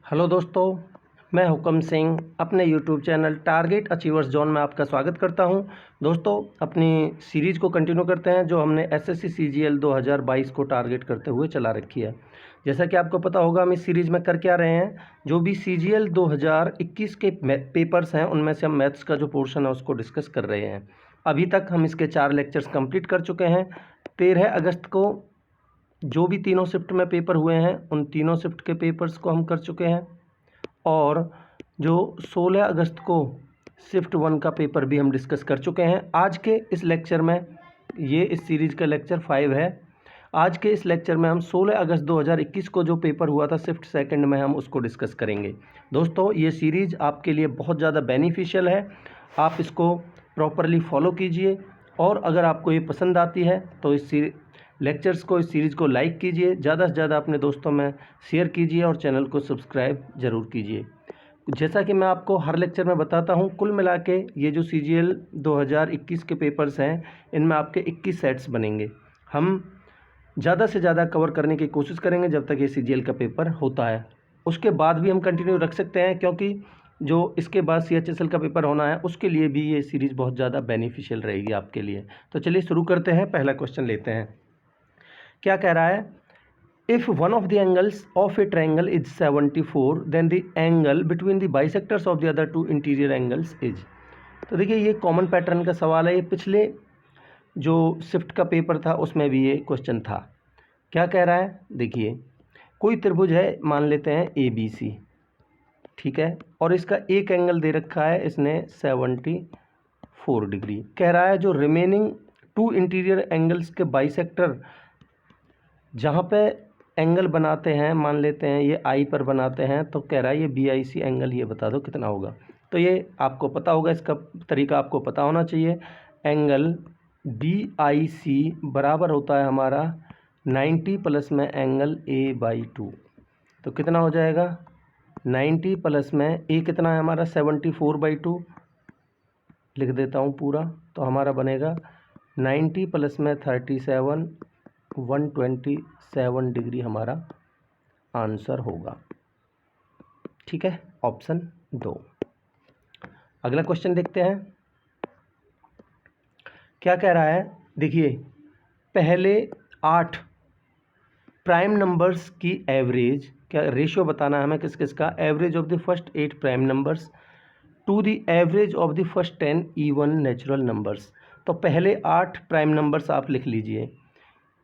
Hello दोस्तों, मैं हुकम सिंह अपने YouTube channel target achievers zone में आपका स्वागत करता हूं। दोस्तों, अपनी सीरीज़ को कंटिन्यू करते हैं जो हमने एसएससी सीजीएल 2022 को टारगेट करते हुए चला रखी है। जैसा कि आपको पता होगा, हम इस सीरीज़ में कर क्या रहे हैं, जो भी सीजीएल 2021 के पेपर्स हैं उनमें से हम मैथ्स का जो पोर्शन है उसको डिस्कस कर रहे हैं। अभी तक हम इसके 4 लेक्चर्स कंप्लीट कर चुके हैं। 13 अगस्त को जो भी तीनों शिफ्ट में पेपर हुए हैं उन तीनों शिफ्ट के पेपर्स को हम कर चुके हैं, और जो 16 अगस्त को शिफ्ट 1 का पेपर भी हम डिस्कस कर चुके हैं। आज के इस लेक्चर में, ये इस सीरीज़ का लेक्चर 5 है। आज के इस लेक्चर में हम 16 अगस्त 2021 को जो पेपर हुआ था शिफ्ट सेकंड में, हम उसको डिस्कस करेंगे। दोस्तों, ये सीरीज़ आपके लिए बहुत ज़्यादा बेनिफिशियल है, आप इसको प्रॉपरली फॉलो कीजिए, और अगर आपको ये पसंद आती है तो इस लेक्चर्स को, इस सीरीज़ को लाइक कीजिए, ज़्यादा से ज़्यादा अपने दोस्तों में शेयर कीजिए और चैनल को सब्सक्राइब ज़रूर कीजिए। जैसा कि मैं आपको हर लेक्चर में बताता हूं, कुल मिला के ये जो सीजीएल 2021 के पेपर्स हैं इनमें आपके 21 सेट्स बनेंगे। हम ज़्यादा से ज़्यादा कवर करने की कोशिश करेंगे जब तक ये सीजीएल का पेपर होता है। उसके बाद भी हम कंटिन्यू रख सकते हैं, क्योंकि जो इसके बाद सीएचएसएल का पेपर होना है उसके लिए भी ये सीरीज़ बहुत ज़्यादा बेनिफिशियल रहेगी आपके लिए। तो चलिए शुरू करते हैं, पहला क्वेश्चन लेते हैं। क्या कह रहा है? If one of the angles of a triangle is 74, then the angle between the bisectors of the other two interior angles is. तो देखिए, ये कॉमन पैटर्न का सवाल है। ये पिछले जो शिफ्ट का पेपर था उसमें भी ये क्वेश्चन था। क्या कह रहा है? देखिए, कोई त्रिभुज है, मान लेते हैं ABC, ठीक है, और इसका एक एंगल दे रखा है इसने 74 डिग्री। कह रहा है जो रिमेनिंग 2 इंटीरियर एंगल्स के बाइसेक्टर जहाँ पे एंगल बनाते हैं, मान लेते हैं ये आई पर बनाते हैं, तो कह रहा है ये BIC एंगल, ये बता दो कितना होगा। तो ये आपको पता होगा, इसका तरीका आपको पता होना चाहिए। एंगल BIC बराबर होता है हमारा 90 प्लस में एंगल A/2। तो कितना हो जाएगा? 90 प्लस में A कितना है हमारा 74/2, लिख देता हूँ पूरा, तो हमारा बनेगा 90 प्लस में 37, 127 डिग्री हमारा आंसर होगा। ठीक है, ऑप्शन 2। अगला क्वेश्चन देखते हैं, क्या कह रहा है? देखिए, पहले 8 प्राइम नंबर्स की एवरेज, क्या रेशियो बताना है हमें किस किस का? Average of the first 8 prime numbers to the average of the first 10 even natural numbers. तो पहले 8 प्राइम नंबर्स आप लिख लीजिए,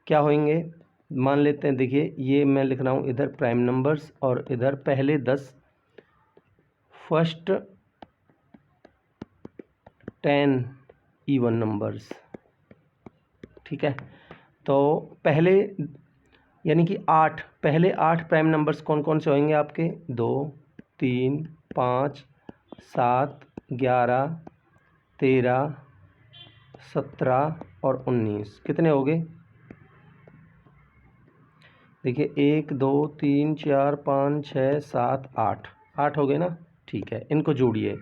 क्या होंगे? मान लेते हैं, देखिए ये मैं लिख रहा हूँ इधर प्राइम नंबर्स और इधर पहले 10 फर्स्ट 10 इवन नंबर्स। ठीक है, तो पहले यानी कि 8, पहले 8 प्राइम नंबर्स कौन कौन से होंगे आपके? 2, 3, 5, 7, 11, 13, 17 और 19। कितने हो गए? देखिए 1, 2, 3, 4, 5, 6, 7, 8 हो गए ना। ठीक है, इनको जोड़िए,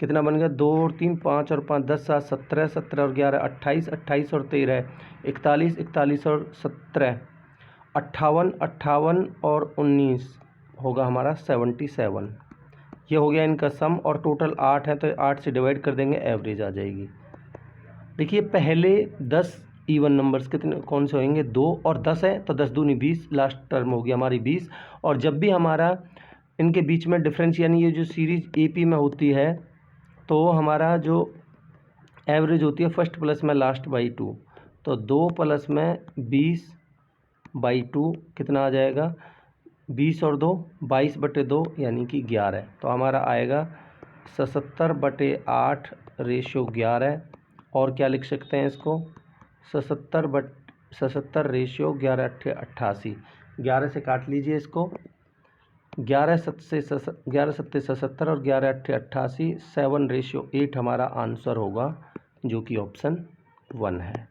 कितना बन गया? 2 और 3, 5 और 5, 10, 7, 17, 17 और 11, 28, 28 और 13, 41, 41 और 17, 58, 58 और 19 होगा हमारा 77। ये हो गया इनका सम, और टोटल 8 है तो 8 से डिवाइड कर देंगे, एवरेज आ जाएगी। देखिए, पहले 10 इवन नंबर्स कितने कौन से होंगे? 2 और 10 है, तो 10 दूनी 20, लास्ट टर्म होगी हमारी 20। और जब भी हमारा इनके बीच में डिफरेंस, यानी ये जो सीरीज AP में होती है, तो हमारा जो एवरेज होती है फर्स्ट प्लस में लास्ट बाई 2, तो 2 प्लस में 20/2 कितना आ जाएगा? 20 और 2 22/2 यानी कि 11। तो हमारा आएगा 77/8 रेशियो 11। और क्या लिख सकते हैं इसको? 77 रेशियो 11 × 88। 11 से काट लीजिए इसको, 11 सत्ते 77 और 11 × 88, 7/8 हमारा आंसर होगा, जो कि ऑप्शन 1 है।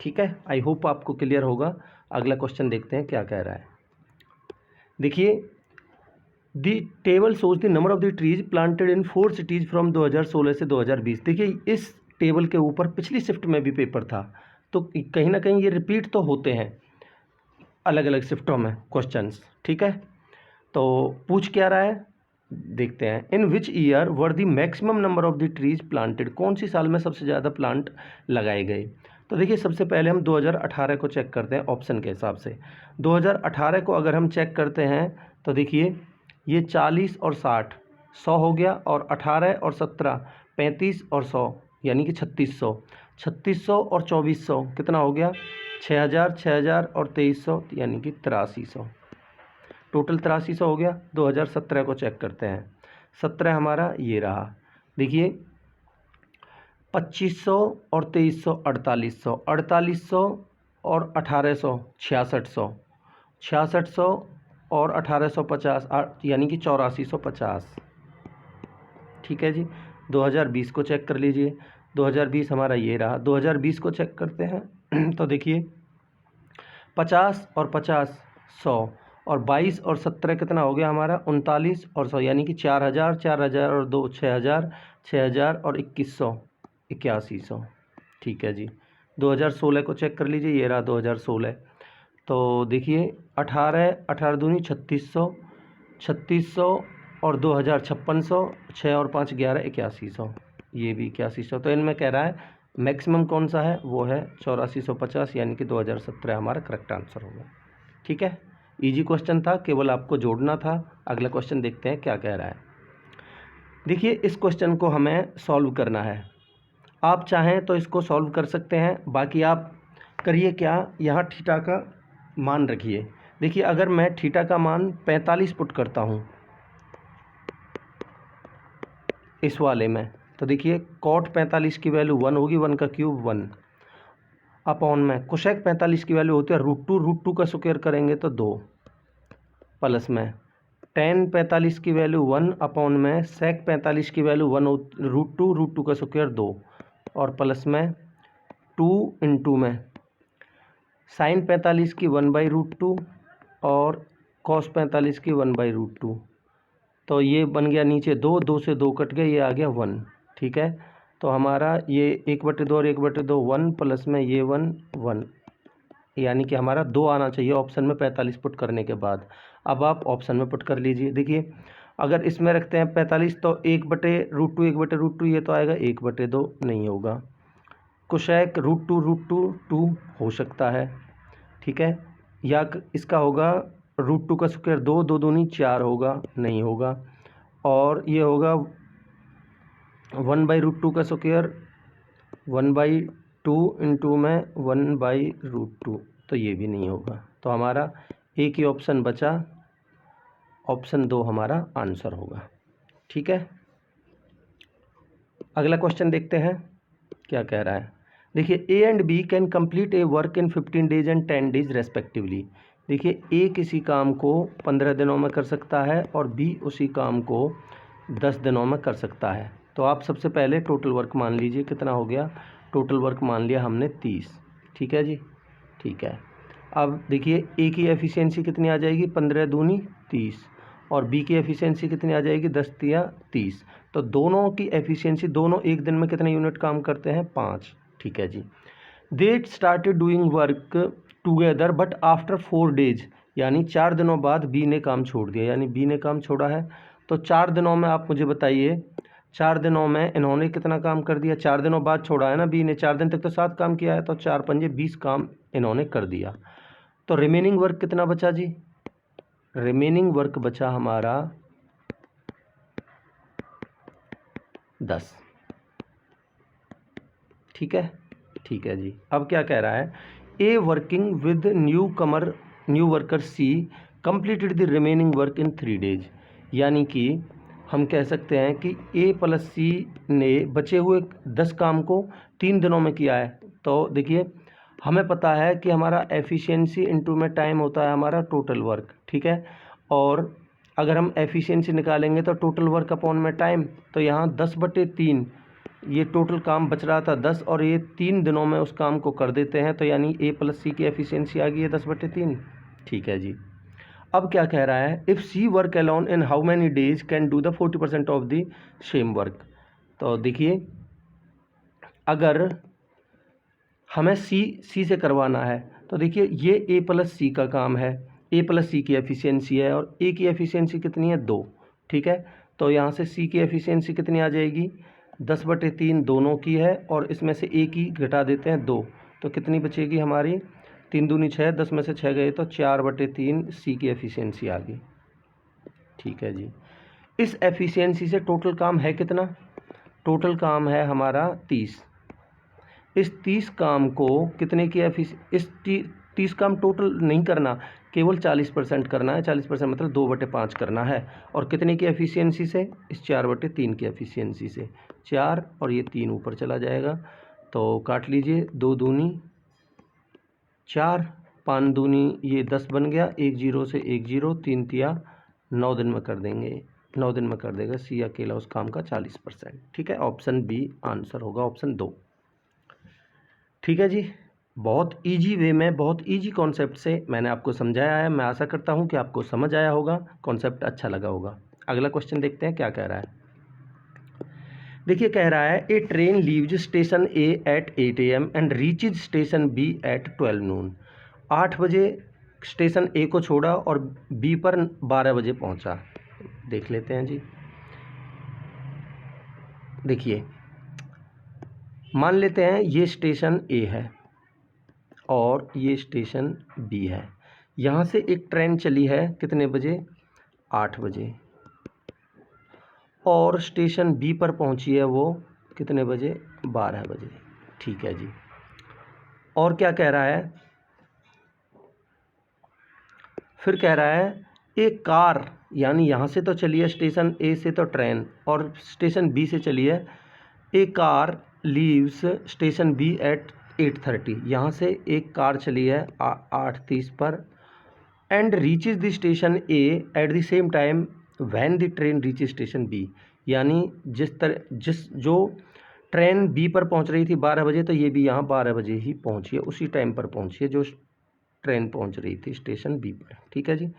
ठीक है, आई होप आपको क्लियर होगा। अगला क्वेश्चन देखते हैं क्या कह रहा है। देखिए, दी table shows the number of the trees planted in 4 cities from 2016 से 2020। देखिए, इस टेबल के ऊपर पिछली शिफ्ट में भी पेपर था, तो कहीं ना कहीं ये रिपीट तो होते हैं अलग अलग शिफ्टों में क्वेश्चंस। ठीक है, तो पूछ क्या रहा है, देखते हैं। In which year were the maximum number of the trees planted, कौन सी साल में सबसे ज़्यादा प्लांट लगाए गए। तो देखिए सबसे पहले हम 2018 को चेक करते हैं ऑप्शन के हिसाब से। 2018 को अगर हम चेक करते हैं तो देखिए ये 40 और 60 100 हो गया, और 18 और 17 35 और 100 यानी कि 3600, 3600 और 2400 कितना हो गया 6000, 6000 और 2300 यानी कि 8300, टोटल 8300 हो गया। 2017 को चेक करते हैं, 17 हमारा ये रहा, देखिए 2500 और 2300 4800, 4800 और 1800 6600, 6600 और 1850 यानी कि 8450। ठीक है जी। 2020 को चेक कर लीजिए, 2020 हमारा ये रहा। 2020 को चेक करते हैं तो देखिए 50 और 50 100, और 22 और 17 कितना हो गया हमारा 39 और 100 यानी कि 4000, 4000 और 2 6000, 6000 और 2100 8100। ठीक है जी। 2016 को चेक कर लीजिए, ये रहा 2016। तो देखिए 18 18 दूनी 3600, 3600 और 2000 5600, 6 और 5 11 8100, ये भी 8100। तो इनमें कह रहा है मैक्सिमम कौन सा है, वो है 8450 यानी कि 2017 हमारा करेक्ट आंसर होगा। ठीक है, इजी क्वेश्चन था, केवल आपको जोड़ना था। अगला क्वेश्चन देखते हैं क्या कह रहा है। देखिए इस क्वेश्चन को हमें सॉल्व करना है, आप चाहें तो इसको सॉल्व कर सकते हैं, बाकी आप करिए क्या, यहाँ थीटा का मान रखिए। देखिए अगर मैं थीटा का मान 45 पुट करता हूँ इस वाले में, तो देखिए कॉट 45 की वैल्यू 1 होगी, 1 का क्यूब 1 अपॉन में कोसेक 45 की वैल्यू होती है √2 का स्क्वायर करेंगे तो 2, प्लस में टेन 45 की वैल्यू 1 अपॉन में सेक 45 की वैल्यू 1 √2 का स्क्वायर 2, और प्लस में 2 इंटू में साइन 45 की 1/√2 और कॉस 45 की 1/√2। तो ये बन गया नीचे 2, 2 से 2 कट गए, ये आ गया 1। ठीक है, तो हमारा ये 1/2 और 1/2 1, प्लस में ये 1 1, यानी कि हमारा 2 आना चाहिए ऑप्शन में 45 पुट करने के बाद। अब आप ऑप्शन में पुट कर लीजिए। देखिए अगर इसमें रखते हैं 45 तो 1/√2 1/√2 ये तो आएगा 1/2 नहीं होगा, कोसेक √2 2 हो सकता है। ठीक है, या इसका होगा √2 का स्क्वायर 2, 2 दूनी 4 होगा, नहीं होगा, और ये होगा 1/√2 का स्क्वायर 1/2 इंटू में 1/√2, तो ये भी नहीं होगा। तो हमारा एक ही ऑप्शन बचा, ऑप्शन 2 हमारा आंसर होगा। ठीक है, अगला क्वेश्चन देखते हैं क्या कह रहा है। देखिए A and B can complete a work in 15 days and 10 days respectively. देखिए ए किसी काम को 15 दिनों में कर सकता है और बी उसी काम को 10 दिनों में कर सकता है। तो आप सबसे पहले टोटल वर्क मान लीजिए, कितना हो गया, टोटल वर्क मान लिया हमने 30। ठीक है जी, ठीक है। अब देखिए ए की एफिशिएंसी कितनी आ जाएगी, 15 दूनी 30, और बी की एफिशिएंसी कितनी आ जाएगी, 10 तिया 30। तो दोनों की एफिशिएंसी, दोनों एक दिन में कितने यूनिट काम करते हैं, 5। ठीक है जी। They started doing work together but after 4 days, यानी 4 दिनों बाद बी ने काम छोड़ दिया, यानी बी ने काम छोड़ा है। तो 4 दिनों में आप मुझे बताइए, 4 दिनों में इन्होंने कितना काम कर दिया, 4 दिनों बाद छोड़ा है ना बी ने, 4 दिन तक तो 7 काम किया है, तो 4 पंजे 20 काम इन्होंने कर दिया। तो रिमेनिंग वर्क कितना बचा जी, रिमेनिंग वर्क बचा हमारा 10। ठीक है, ठीक है जी। अब क्या कह रहा है, a working with new worker she completed the remaining work in 3 days, यानी कि हम कह सकते हैं कि ए प्लस सी ने बचे हुए 10 काम को 3 दिनों में किया है। तो देखिए हमें पता है कि हमारा एफिशिएंसी इनटू में टाइम होता है हमारा टोटल वर्क। ठीक है, और अगर हम एफिशिएंसी निकालेंगे तो टोटल वर्क अपॉन में टाइम, तो यहाँ 10/3 ये टोटल काम बच रहा था 10, और ये 3 दिनों में उस काम को कर देते हैं, तो यानी ए प्लस सी की एफिशिएंसी आ गई है 10/3। ठीक है जी। अब क्या कह रहा है, if she work alone in how many days can do the 40% of the same work. तो देखिए अगर हमें सी से करवाना है, तो देखिए ये ए प्लस सी का काम है, ए प्लस सी की एफिशिएंसी है और ए की एफिशिएंसी कितनी है 2, ठीक है। तो यहाँ से सी की एफिशिएंसी कितनी आ जाएगी 10/3 दोनों की है और इसमें से ए की घटा देते हैं 2, तो कितनी बचेगी हमारी 3 दूनी 6, 10 में से 6 गए तो 4/3 सी की एफिशिएंसी आ गई, ठीक है जी। इस एफिशिएंसी से टोटल काम है कितना, टोटल काम है हमारा 30। इस 30 काम को कितने की इस 30 काम टोटल नहीं करना, केवल 40% करना है। 40% मतलब 2/5 करना है। और कितने की एफिशिएंसी से, इस 4/3 की एफिशिएंसी से। 4 और ये 3 ऊपर चला जाएगा तो काट लीजिए, 2 दूनी 4, 5 दूनी ये 10 बन गया, 1 0 से 1 0, 3 तिया 9 दिन में कर देंगे, 9 दिन में कर देगा सी अकेला उस काम का 40%, ठीक है। ऑप्शन बी आंसर होगा, ऑप्शन 2, ठीक है जी। बहुत इजी वे में, बहुत इजी कॉन्सेप्ट से मैंने आपको समझाया है। मैं आशा करता हूँ कि आपको समझ आया होगा, कॉन्सेप्ट अच्छा लगा होगा। अगला क्वेश्चन देखते हैं क्या कह रहा है। देखिए कह रहा है a train leaves station A at 8 AM and reaches station B at 12 noon। 8 बजे स्टेशन ए को छोड़ा और बी पर 12 बजे पहुँचा। देख लेते हैं जी। देखिए मान लेते हैं ये स्टेशन ए है और ये स्टेशन बी है। यहाँ से एक ट्रेन चली है कितने बजे, 8 बजे, और स्टेशन बी पर पहुँची है वो कितने बजे, 12 बजे, ठीक है जी। और क्या कह रहा है, फिर कह रहा है एक कार, यानी यहाँ से तो चली है स्टेशन ए से तो ट्रेन और स्टेशन बी से चली है, a car leaves station B at 8:30। यहाँ से एक कार चली है 8:30 पर and reaches the station A at the same time when the train reaches station B. यानी जो ट्रेन बी पर पहुँच रही थी 12 बजे, तो ये भी यहाँ 12 बजे ही पहुँची है, उसी टाइम पर पहुँची है जो ट्रेन पहुँच रही थी स्टेशन बी पर, ठीक है जी।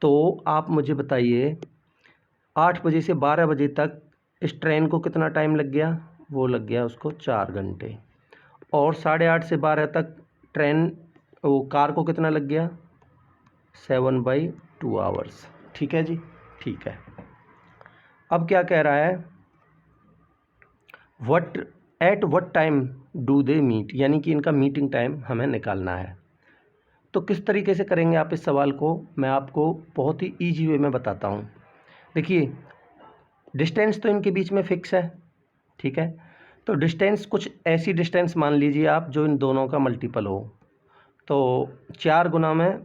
तो आप मुझे बताइए 8 बजे से 12 बजे तक इस ट्रेन को कितना टाइम लग गया, वो लग गया उसको 4 घंटे। और 8:30 से 12 तक वो कार को कितना लग गया, 7/2 आवर्स, ठीक है जी, ठीक है। अब क्या कह रहा है, at what time do they meet, यानी कि इनका मीटिंग टाइम हमें निकालना है। तो किस तरीके से करेंगे आप इस सवाल को, मैं आपको बहुत ही ईजी वे में बताता हूँ। देखिए डिस्टेंस तो इनके बीच में फिक्स है, ठीक है। तो डिस्टेंस कुछ ऐसी डिस्टेंस मान लीजिए आप जो इन दोनों का मल्टीपल हो। तो 4 गुना में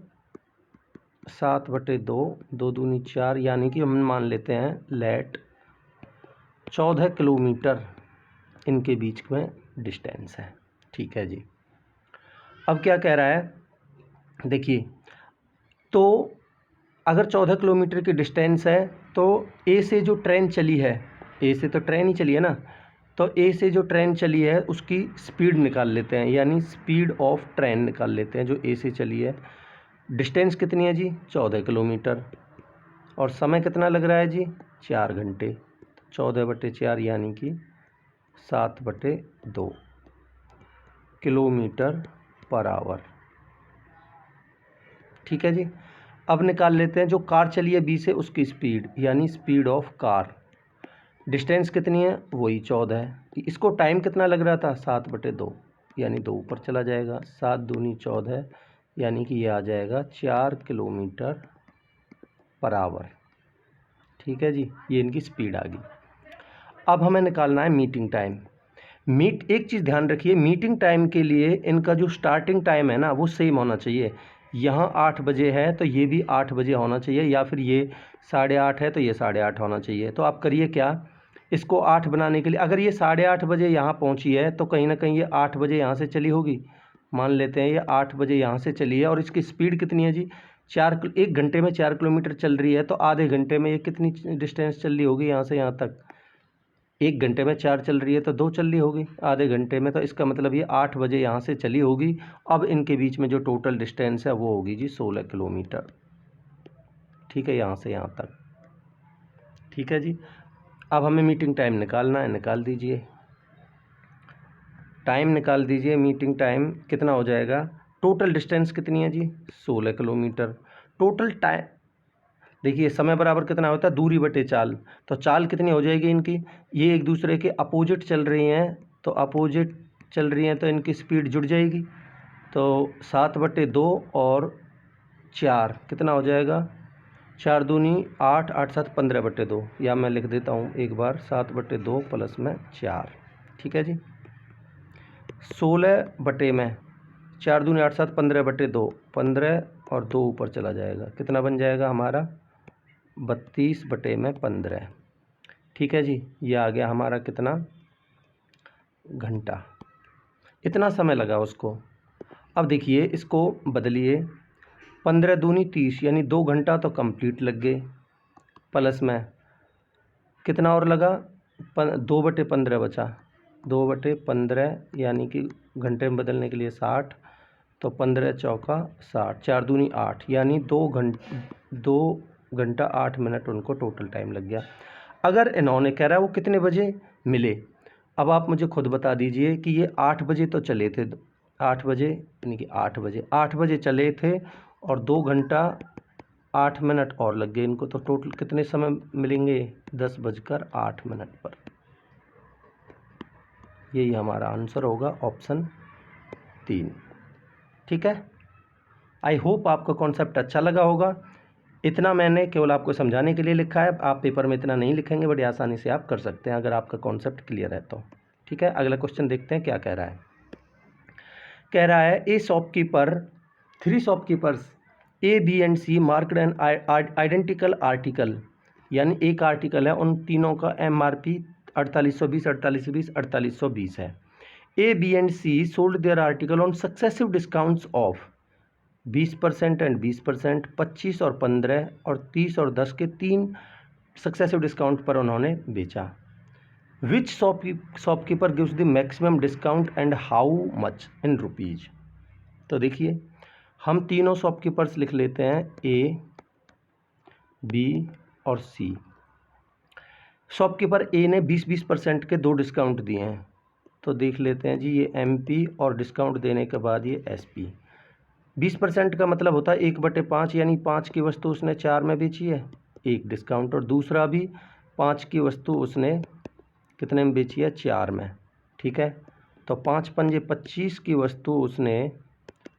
7/2, 2 दूनी 4, यानी कि हम मान लेते हैं लेट 14 किलोमीटर इनके बीच में डिस्टेंस है, ठीक है जी। अब क्या कह रहा है, देखिए तो अगर 14 किलोमीटर की डिस्टेंस है तो ए से जो ट्रेन चली है, ए से तो ट्रेन ही चली है ना, तो ए से जो ट्रेन चली है उसकी स्पीड निकाल लेते हैं, यानी स्पीड ऑफ ट्रेन निकाल लेते हैं जो ए से चली है। डिस्टेंस कितनी है जी, 14 किलोमीटर, और समय कितना लग रहा है जी, 4 घंटे। 14/4 यानी कि 7/2 किलोमीटर पर आवर, ठीक है जी। अब निकाल लेते हैं जो कार चली है बी से उसकी स्पीड, यानी स्पीड ऑफ कार। डिस्टेंस कितनी है, वही 14 है। इसको टाइम कितना लग रहा था, 7/2, यानी 2 ऊपर चला जाएगा, 7 दूनी 14, यानी कि ये आ जाएगा 4 किलोमीटर पर आवर, ठीक है जी। ये इनकी स्पीड आ गई। अब हमें निकालना है मीटिंग टाइम। एक चीज़ ध्यान रखिए, मीटिंग टाइम के लिए इनका जो स्टार्टिंग टाइम है ना वो सेम होना चाहिए। यहाँ 8 बजे है तो ये भी 8 बजे होना चाहिए, या फिर ये 8:30 है तो ये 8:30 होना चाहिए। तो आप करिए क्या, इसको 8 बनाने के लिए, अगर ये 8:30 बजे यहाँ पहुँची है तो कहीं ना कहीं ये 8 बजे यहाँ से चली होगी। मान लेते हैं ये 8 बजे यहाँ से चली है और इसकी स्पीड कितनी है जी, 1 घंटे में 4 किलोमीटर चल रही है, तो आधे घंटे में ये कितनी डिस्टेंस चल रही होगी यहाँ से यहाँ तक। 1 घंटे में 4 चल रही है तो 2 चल रही होगी आधे घंटे में, तो इसका मतलब ये 8 बजे यहाँ से चली होगी। अब इनके बीच में जो टोटल डिस्टेंस है वो होगी जी 16 किलोमीटर, ठीक है, यहाँ से यहाँ तक, ठीक है जी। अब हमें मीटिंग टाइम निकालना है, निकाल दीजिए, टाइम निकाल दीजिए। मीटिंग टाइम कितना हो जाएगा, टोटल डिस्टेंस कितनी है जी 16 किलोमीटर। टोटल टाइम देखिए समय बराबर कितना होता है दूरी बटे चाल, तो चाल कितनी हो जाएगी इनकी, ये एक दूसरे के अपोजिट चल रही हैं, तो अपोजिट चल रही हैं तो इनकी स्पीड जुड़ जाएगी। तो 7/2 और 4 कितना हो जाएगा, 4 दूनी 8, 8 7 15/2, या मैं लिख देता हूँ एक बार 7/2 प्लस में 4। ठीक है जी, 16 बटे में 4 दूनी 8 7 15/2, 15 और 2 ऊपर चला जाएगा, कितना बन जाएगा हमारा 32/15। ठीक है जी, ये आ गया हमारा कितना घंटा, इतना समय लगा उसको। अब देखिए इसको बदलिए, 15 दूनी 30 यानी 2 घंटा तो कंप्लीट लग गए, प्लस में कितना और लगा 2/15 बचा, 2/15 यानी कि घंटे में बदलने के लिए 60, तो 15 चौका 60, 4 दूनी 8 यानी 2 घंटा 8 मिनट उनको टोटल टाइम लग गया। अगर इन्होंने कह रहा है वो कितने बजे मिले, अब आप मुझे खुद बता दीजिए कि ये 8 बजे तो चले थे, 8 बजे यानी कि 8 बजे चले थे और 2 घंटा 8 मिनट और लग गए इनको, तो टोटल कितने समय मिलेंगे 10:08 पर। यही हमारा आंसर होगा ऑप्शन 3। ठीक है, आई होप आपका कॉन्सेप्ट अच्छा लगा होगा। इतना मैंने केवल आपको समझाने के लिए लिखा है, आप पेपर में इतना नहीं लिखेंगे, बड़ी आसानी से आप कर सकते हैं अगर आपका कॉन्सेप्ट क्लियर है तो। ठीक है, अगला क्वेश्चन देखते हैं क्या कह रहा है। कह रहा है a shopkeeper 3 shopkeepers A B and C marked an identical article, यानी एक आर्टिकल है उन तीनों का MRP 4820 4820 4820 है। A B and C sold their article on successive discounts of 20% and 20%, 25 और 15 और 30 और 10 के 3 सक्सेसिव डिस्काउंट पर उन्होंने बेचा। Which shopkeeper gives the maximum discount and how much in rupees. तो देखिए हम तीनों शॉपकीपर्स लिख लेते हैं ए बी और सी। शॉपकीपर ए ने 20% के 2 डिस्काउंट दिए हैं, तो देख लेते हैं जी ये MP और डिस्काउंट देने के बाद ये SP। 20% का मतलब होता है 1/5, यानी 5 की वस्तु उसने 4 में बेची है, एक डिस्काउंट, और दूसरा भी 5 की वस्तु उसने कितने में बेची है 4 में। ठीक है, तो 5 पंजे 25 की वस्तु उसने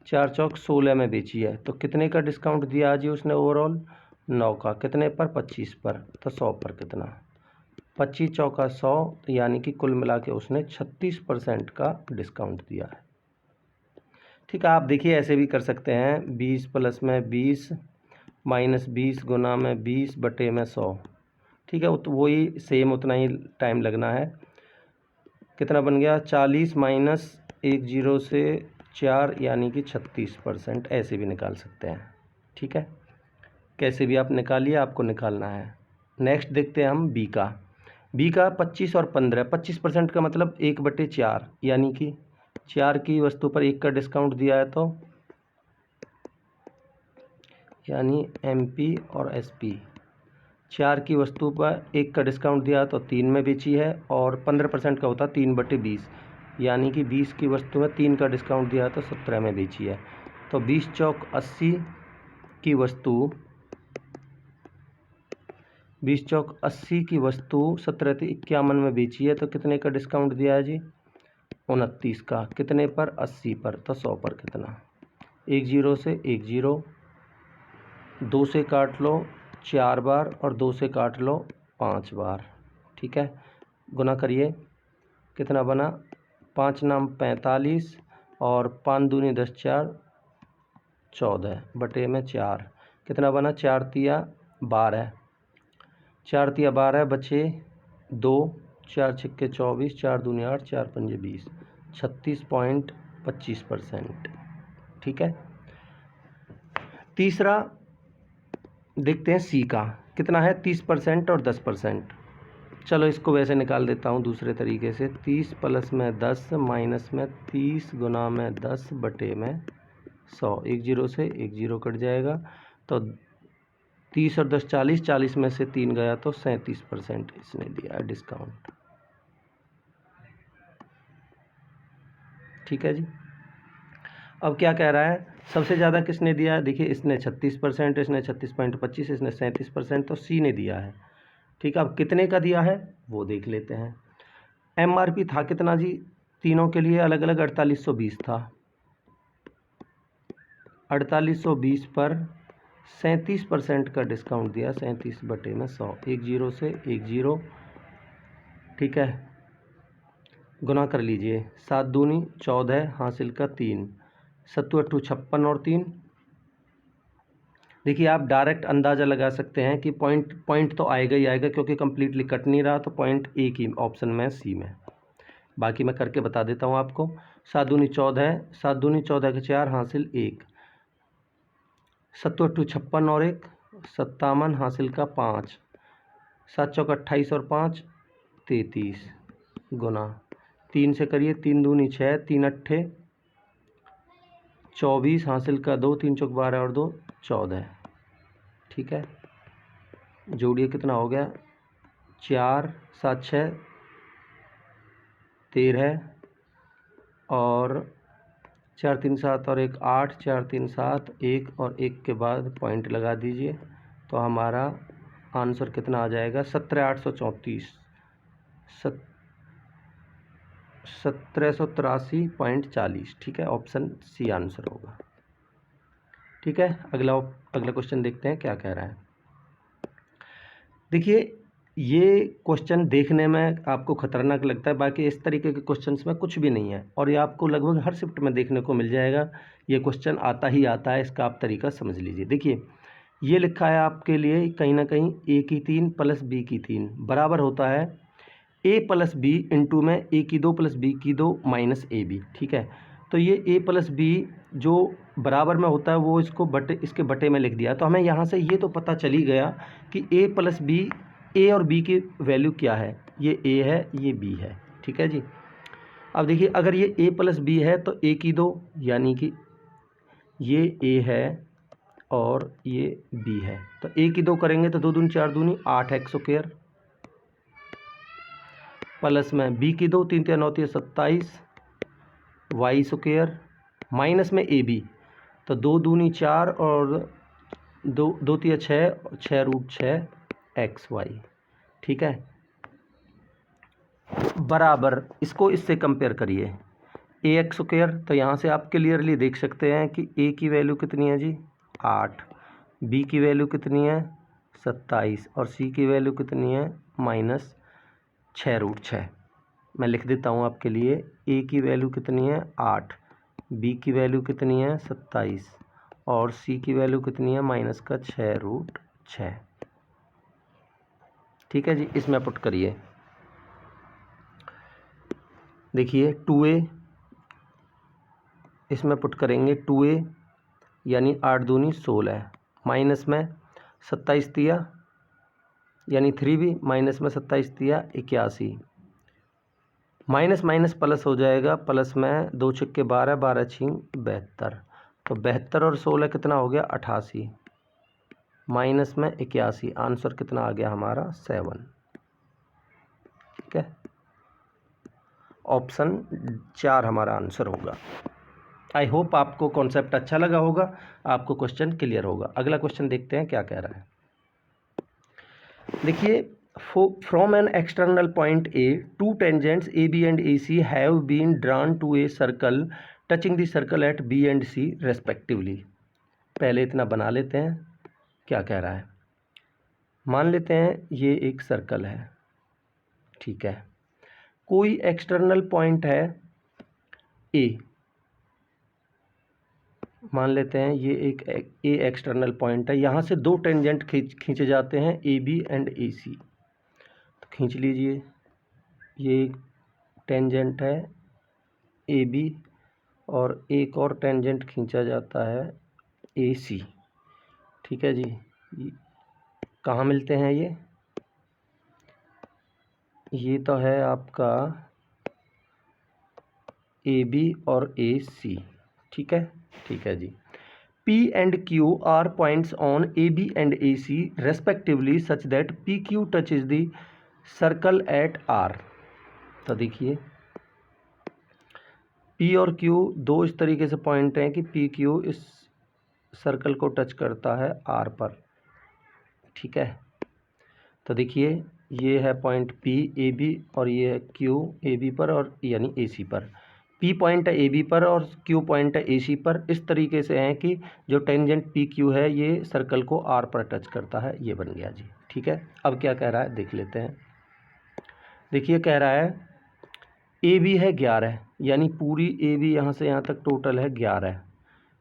4 चौक 16 में बेची है, तो कितने का डिस्काउंट दिया जी उसने ओवरऑल 9 का, कितने पर 25 पर, तो 100 पर कितना 25 चौका 100, यानी कि कुल मिला के उसने 36% का डिस्काउंट दिया है। ठीक है, आप देखिए ऐसे भी कर सकते हैं 20 प्लस में 20 माइनस 20 गुना में 20 बटे में 100। ठीक है, तो वही सेम उतना ही टाइम लगना है। कितना बन गया 40 माइनस 10 से 4 यानी कि 36%, ऐसे भी निकाल सकते हैं। ठीक है, कैसे भी आप निकालिए, आपको निकालना है। नेक्स्ट देखते हैं हम बी का। 25 और 15, 25% का मतलब 1/4, यानी कि 4 की वस्तु पर 1 का डिस्काउंट दिया है, तो यानी MP और SP 4 की वस्तु पर 1 का डिस्काउंट दिया तो 3 में बेची है, और 15% का होता 3/20, यानी कि 20 की वस्तु में 3 का डिस्काउंट दिया तो 17 में बेची है। तो 20 चौक 80 की वस्तु 20 चौक 80 की वस्तु 17 से 51 में बेची है, तो कितने का डिस्काउंट दिया है जी 29 का, कितने पर 80 पर, तो 100 पर कितना 10 से 10, 2 से काट लो 4 बार और 2 से काट लो 5 बार। ठीक है, गुना करिए, कितना बना 5 नाम 45 और 5 दूनी 10 4 14 बटे में 4, कितना बना 4 तिया 12, 4 तिया 12 बचे 2, 4 छिक्के 24, 4 दूनी 8, 4 पंजे 20, 36.25%। ठीक है, तीसरा देखते हैं सी का, कितना है 30% और 10%। चलो इसको वैसे निकाल देता हूँ दूसरे तरीके से, 30 प्लस में 10 माइनस में 30 गुना में 10 बटे में 100, 10 से 10 कट जाएगा, तो 30 और 10 40, 40 में से 3 गया तो 37% इसने दिया है डिस्काउंट। ठीक है जी, अब क्या कह रहा है, सबसे ज़्यादा किसने दिया है, देखिए इसने 36%, इसने 36.25, इसने 37%, तो सी ने दिया है। ठीक है, अब कितने का दिया है वो देख लेते हैं। एमआरपी था कितना जी, तीनों के लिए अलग अलग 4820 था। 4820 पर 37% का डिस्काउंट दिया, 37/100, 10 से 10, ठीक है, गुना कर लीजिए, 7 दूनी 14 हासिल का 3, 7 8 56 और 3। देखिए आप डायरेक्ट अंदाज़ा लगा सकते हैं कि पॉइंट तो आएगा ही आएगा, क्योंकि कंप्लीटली कट नहीं रहा, तो पॉइंट एक ही ऑप्शन में सी में। बाकी मैं करके बता देता हूँ आपको। 7 दूनी 14, 7 दूनी 14 के 4 हासिल 1, 7 8 56 और 1 57 हासिल का 5, 7 चौका 28 और 5 33, गुना 3 से करिए, 3 दूनी 6, 3 अट्ठे 24 हासिल का 2, 3 चौक 12 और 2 14, ठीक है, जोड़िए कितना हो गया, 4 7 6 13 और 4 3 7 और 1 8, 4 3 7 1 और 1 के बाद पॉइंट लगा दीजिए, तो हमारा आंसर कितना आ जाएगा, 17,834, 1783.40, ठीक है, ऑप्शन सी आंसर होगा। ठीक है, अगला क्वेश्चन देखते हैं क्या कह रहा है। देखिए ये क्वेश्चन देखने में आपको खतरनाक लगता है, बाकी इस तरीके के क्वेश्चंस में कुछ भी नहीं है, और ये आपको लगभग हर शिफ्ट में देखने को मिल जाएगा। ये क्वेश्चन आता ही आता है, इसका आप तरीका समझ लीजिए। देखिए ये लिखा है आपके लिए कहीं ना कहीं, ए की 3 प्लस बी की 3 बराबर होता है ए प्लस बी इंटू में ए की 2 प्लस बी की 2 माइनस ए बी, ठीक है। तो ये ए प्लस बी जो बराबर में होता है वो इसके बटे में लिख दिया, तो हमें यहाँ से ये तो पता चल ही गया कि ए प्लस बी, ए और बी की वैल्यू क्या है, ये ए है ये बी है, ठीक है जी। अब देखिए अगर ये ए प्लस बी है तो ए की 2 यानी कि ये ए है और ये बी है, तो ए की 2 करेंगे तो 2 दूनी 4 दूनी 8x² प्लस में बी की 2 3 3 9 27 y² माइनस में ए बी, तो 2 दूनी 4 और 2 2 3 6 6√6 xy, ठीक है, बराबर इसको इससे कंपेयर करिए ax², तो यहाँ से आप क्लियरली देख सकते हैं कि a की वैल्यू कितनी है जी 8, b की वैल्यू कितनी है 27 और c की वैल्यू कितनी है -6√6। मैं लिख देता हूँ आपके लिए, a की वैल्यू कितनी है 8, b की वैल्यू कितनी है 27 और c की वैल्यू कितनी है -6√6, ठीक है जी। इसमें पुट करिए, देखिए 2a, इसमें पुट करेंगे 2a यानी 8 दूनी 16 माइनस में 27 तिया यानी 3b माइनस में 27 तिया 81, माइनस माइनस प्लस हो जाएगा, प्लस में 2 छक्के 12 12 छीं 72, तो 72 और 16 कितना हो गया 88 माइनस में 81, आंसर कितना आ गया हमारा 7, ठीक है, ऑप्शन 4 हमारा आंसर होगा। आई होप आपको कॉन्सेप्ट अच्छा लगा होगा, आपको क्वेश्चन क्लियर होगा। अगला क्वेश्चन देखते हैं क्या कह रहा है। देखिए from an external point A, two tangents AB and AC have been drawn to a circle touching the circle at B and C respectively। पहले इतना बना लेते हैं, क्या कह रहा है। मान लेते हैं ये एक सर्कल है, ठीक है, कोई एक्सटर्नल पॉइंट है A, मान लेते हैं ये एक ए एक्सटर्नल पॉइंट है, यहाँ से दो टेंजेंट खींचे जाते हैं ए बी एंड ए सी, तो खींच लीजिए, ये एक टेंजेंट है ए बी और एक और टेंजेंट खींचा जाता है ए सी, ठीक है जी। कहाँ मिलते हैं ये तो है आपका ए बी और ए सी, ठीक है, ठीक है जी। P and Q are points on AB and AC respectively such that PQ touches the circle at R। तो देखिए P और Q दो इस तरीके से पॉइंट हैं कि PQ इस सर्कल को टच करता है R पर, ठीक है। तो देखिए ये है पॉइंट P AB और ये है Q AB पर और यानी AC पर। P पॉइंट है AB पर और Q पॉइंट है AC पर। इस तरीके से हैं कि जो टेंजेंट PQ है ये सर्कल को R पर टच करता है, ये बन गया जी, ठीक है। अब क्या कह रहा है देख लेते हैं। देखिए कह रहा है AB है 11, यानी पूरी AB यहाँ से यहाँ तक टोटल है 11,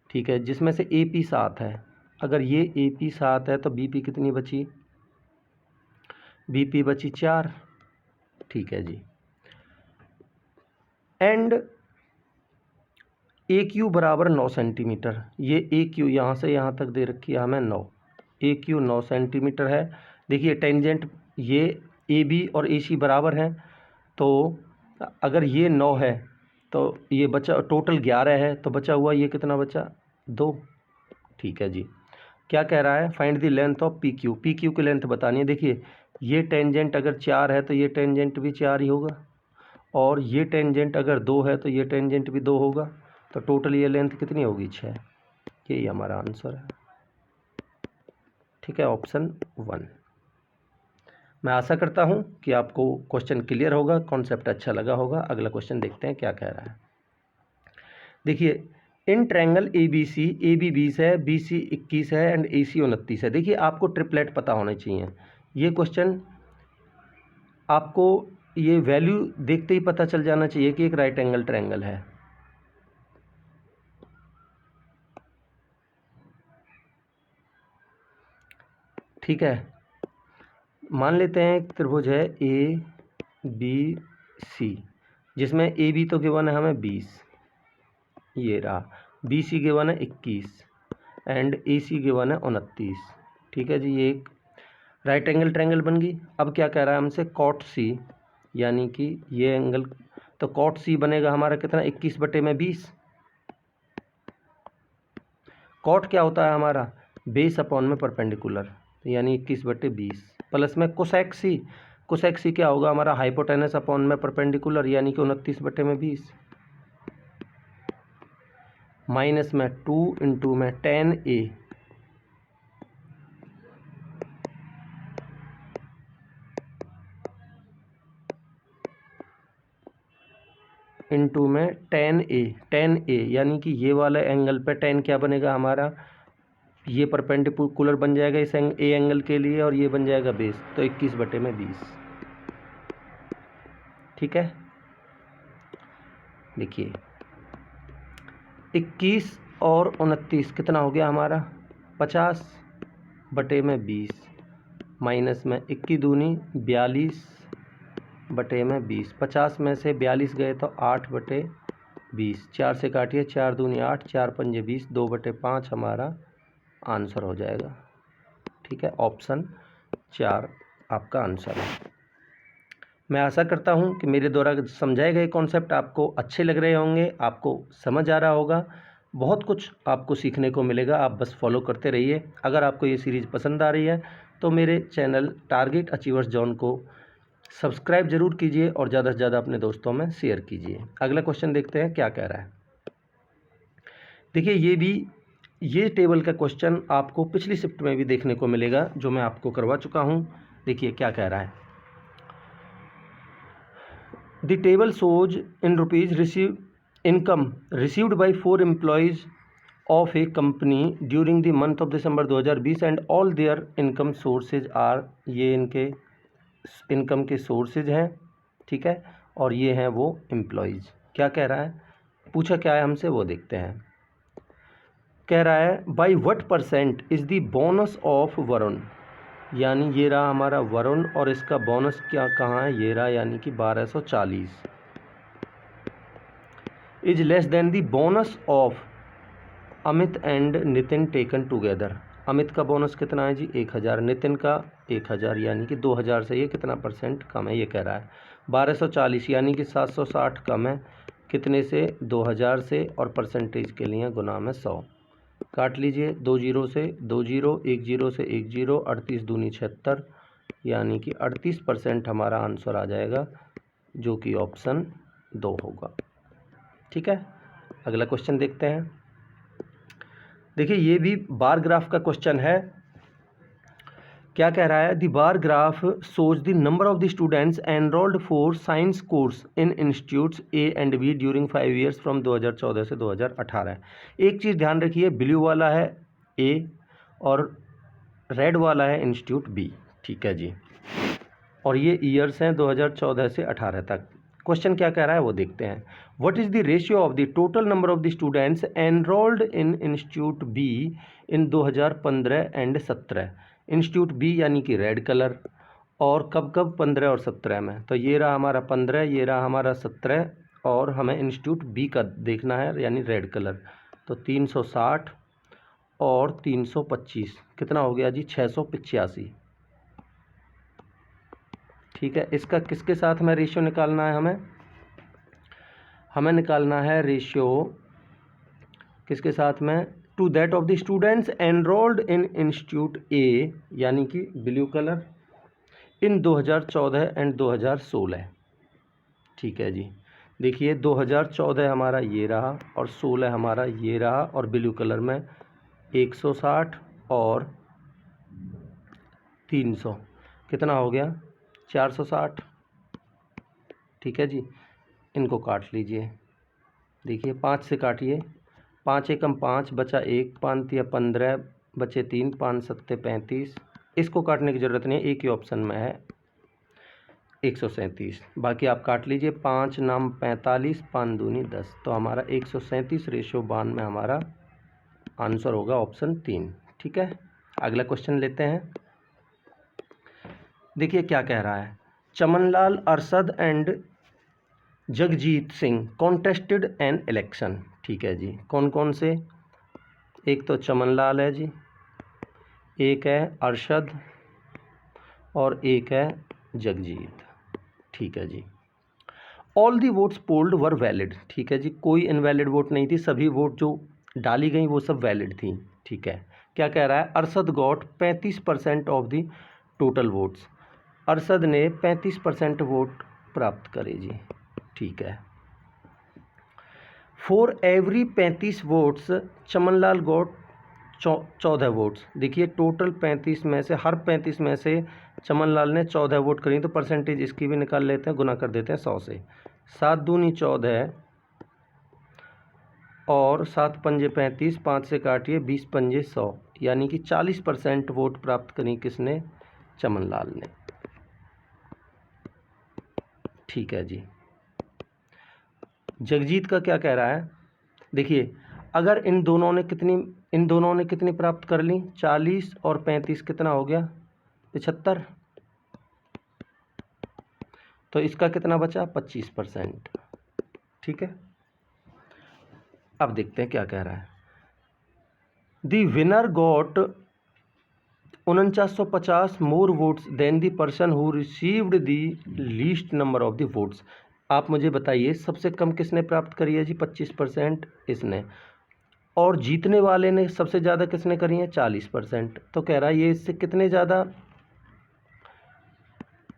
ठीक है, जिसमें से AP 7 है। अगर ये AP 7 है तो BP कितनी बची? BP बची 4, ठीक है जी। एंड AQ बराबर 9 सेंटीमीटर। ये AQ यहाँ से यहाँ तक दे रखी है हमें 9, AQ 9 सेंटीमीटर है। देखिए टेंजेंट ये AB और AC बराबर हैं, तो अगर ये 9 है तो ये बचा, टोटल 11 है, तो बचा हुआ ये कितना बचा? 2, ठीक है जी। क्या कह रहा है? Find the length of PQ। PQ की लेंथ बतानी है। देखिए ये टेंजेंट अगर 4 है तो ये टेंजेंट भी 4 ही होगा, और ये टेंजेंट अगर 2 है तो ये टेंजेंट भी 2 होगा, तो टोटल ये लेंथ कितनी होगी? 6। यही हमारा आंसर है, ठीक है, ऑप्शन 1। मैं आशा करता हूँ कि आपको क्वेश्चन क्लियर होगा, कॉन्सेप्ट अच्छा लगा होगा। अगला क्वेश्चन देखते हैं क्या कह रहा है। देखिए इन ट्रायंगल ABC, AB 20 है, BC 21 है एंड AC 29 है। देखिए आपको ट्रिपलेट पता होने चाहिए। ये क्वेश्चन आपको ये वैल्यू देखते ही पता चल जाना चाहिए कि एक राइट एंगल ट्रायंगल है। ठीक है, मान लेते हैं एक त्रिभुज है ABC, जिसमें AB तो गिवन है हमें 20, ये रहा, BC गिवन है 21 एंड AC गिवन है 29, ठीक है जी। ये एक राइट एंगल ट्रायंगल बन गई। अब क्या कह रहा है हमसे? कॉट C, यानी कि ये एंगल, तो कॉट C बनेगा हमारा कितना? 21/20। कॉट क्या होता है हमारा? बेस अपॉन में परपेंडिकुलर, यानी 21/20 प्लस में कोसेक C। कोसेक C क्या होगा हमारा? हाइपोटेनस अपॉन में परपेंडिकुलर, यानी कि 29/20 माइनस में 2 इंटू में tan A इंटू में tan A, यानी कि ये वाला एंगल पे tan क्या बनेगा हमारा? ये परपेंडिकुलर बन जाएगा इस A एंगल के लिए, और ये बन जाएगा बेस, तो 21/20, ठीक है। देखिए 21 और 29 कितना हो गया हमारा? 50/20 माइनस में 21 दूनी 42/20। 50 में से 42 गए तो 8/20, 4 से काटिए, 4 दूनी 8, 4 पंजे 20, 2/5 हमारा आंसर हो जाएगा, ठीक है। ऑप्शन 4 आपका आंसर है। मैं आशा करता हूं कि मेरे द्वारा समझाए गए कॉन्सेप्ट आपको अच्छे लग रहे होंगे, आपको समझ आ रहा होगा। बहुत कुछ आपको सीखने को मिलेगा, आप बस फॉलो करते रहिए। अगर आपको ये सीरीज़ पसंद आ रही है तो मेरे चैनल टारगेट अचीवर्स जॉन को सब्सक्राइब जरूर कीजिए और ज़्यादा से ज़्यादा अपने दोस्तों में शेयर कीजिए। अगला क्वेश्चन देखते हैं क्या कह रहा है। देखिए ये टेबल का क्वेश्चन आपको पिछली शिफ्ट में भी देखने को मिलेगा, जो मैं आपको करवा चुका हूँ। देखिए क्या कह रहा है। The table shows in rupees income received by 4 employees of a company during the month of December 2020 and all their income sources are, ये इनके इनकम के सोर्सेज हैं, ठीक है, और ये हैं वो एम्प्लॉयज़। क्या कह रहा है, पूछा क्या है हमसे, वो देखते हैं। कह रहा है by what percent is the bonus of Varun, यानी ये रहा हमारा वरुण और इसका बोनस क्या कहाँ है, ये रहा, यानी कि 1240 is less than the bonus of Amit and Nitin taken together. Amit का बोनस कितना है जी? 1000, नितिन का 1000, यानी कि 2000 से ये कितना परसेंट कम है, ये कह रहा है। 1240 यानी कि 760 कम है, कितने से? 2000 से, और परसेंटेज के लिए गुना में 100। काट लीजिए, 2 जीरो से 2 जीरो, 1 जीरो से 1 जीरो, 38 दूनी 76, यानी कि 38% हमारा आंसर आ जाएगा, जो कि ऑप्शन 2 होगा। ठीक है, अगला क्वेश्चन देखते हैं। देखिए ये भी बार ग्राफ का क्वेश्चन है। क्या कह रहा है? The bar graph shows the number of the students enrolled for science course in institutes A and B during 5 years from 2014 से 2018। एक चीज़ ध्यान रखिए, ब्लू वाला है ए और रेड वाला है इंस्टीट्यूट बी, ठीक है जी, और ये ईयर्स हैं 2014 से 18 तक। क्वेश्चन क्या कह रहा है वो देखते हैं। What is the ratio of the total number of the students enrolled in institute B in 2015 and 17? Institute B यानी कि रेड कलर, और कब कब 15 और 17 में, तो ये रहा हमारा 15, ये रहा हमारा 17, और हमें इंस्टीट्यूट बी का देखना है यानी रेड कलर। तो 360 और 325 कितना हो गया जी? 685। ठीक है, इसका किसके साथ में रेशियो निकालना है? हमें निकालना है रेशियो किसके साथ में? To that of the students enrolled in institute A यानी कि ब्लू कलर इन 2014 एंड 2016। ठीक है जी, देखिए 2014 हमारा ये रहा और 16 हमारा ये रहा, और ब्लू कलर में 160 और 300 कितना हो गया? 460। ठीक है जी, इनको काट लीजिए। देखिए 5 से काटिए, 5 एकम 5 बचा 1, 5 तिया 15 बचे 3, 5 सत्ते 35। इसको काटने की ज़रूरत नहीं है, एक ही ऑप्शन में है 137। बाकी आप काट लीजिए, 5 नाम 45, 5 दूनी 10, तो हमारा 137 रेशियो 92 में हमारा आंसर होगा ऑप्शन 3। ठीक है, अगला क्वेश्चन लेते हैं। देखिए क्या कह रहा है। Chamanlal, Arshad and Jagjit Singh contested an election. ठीक है जी, कौन कौन से? एक तो चमनलाल है जी, एक है अरशद और एक है जगजीत। ठीक है जी। All the votes polled were valid. ठीक है जी, कोई इनवैलिड वोट नहीं थी, सभी वोट जो डाली गई वो सब वैलिड थी। ठीक है, क्या कह रहा है? Arshad got 35% of the total votes. Arshad ने 35% वोट प्राप्त करे जी। ठीक है। For every 35 votes Chamanlal got 14 votes. देखिए टोटल 35 में से, हर 35 में से चमनलाल ने 14 वोट करी, तो परसेंटेज इसकी भी निकाल लेते हैं, गुना कर देते हैं 100 से। 7 दूनी 14 और 7 पंजे 35, 5 से काटिए 20 पंजे 100, यानी कि 40% वोट प्राप्त करी किसने? चमनलाल ने। ठीक है जी। जगजीत का क्या कह रहा है? देखिए अगर इन दोनों ने कितनी प्राप्त कर ली? 40 और 35 कितना हो गया? 75। तो इसका कितना बचा? 25%। ठीक है, अब देखते हैं क्या कह रहा है। The winner got 4950 more votes than the person who received the least number of the votes. आप मुझे बताइए सबसे कम किसने प्राप्त करी है जी? 25% इसने, और जीतने वाले ने सबसे ज़्यादा किसने करी है? 40%। तो कह रहा है ये इससे कितने ज़्यादा?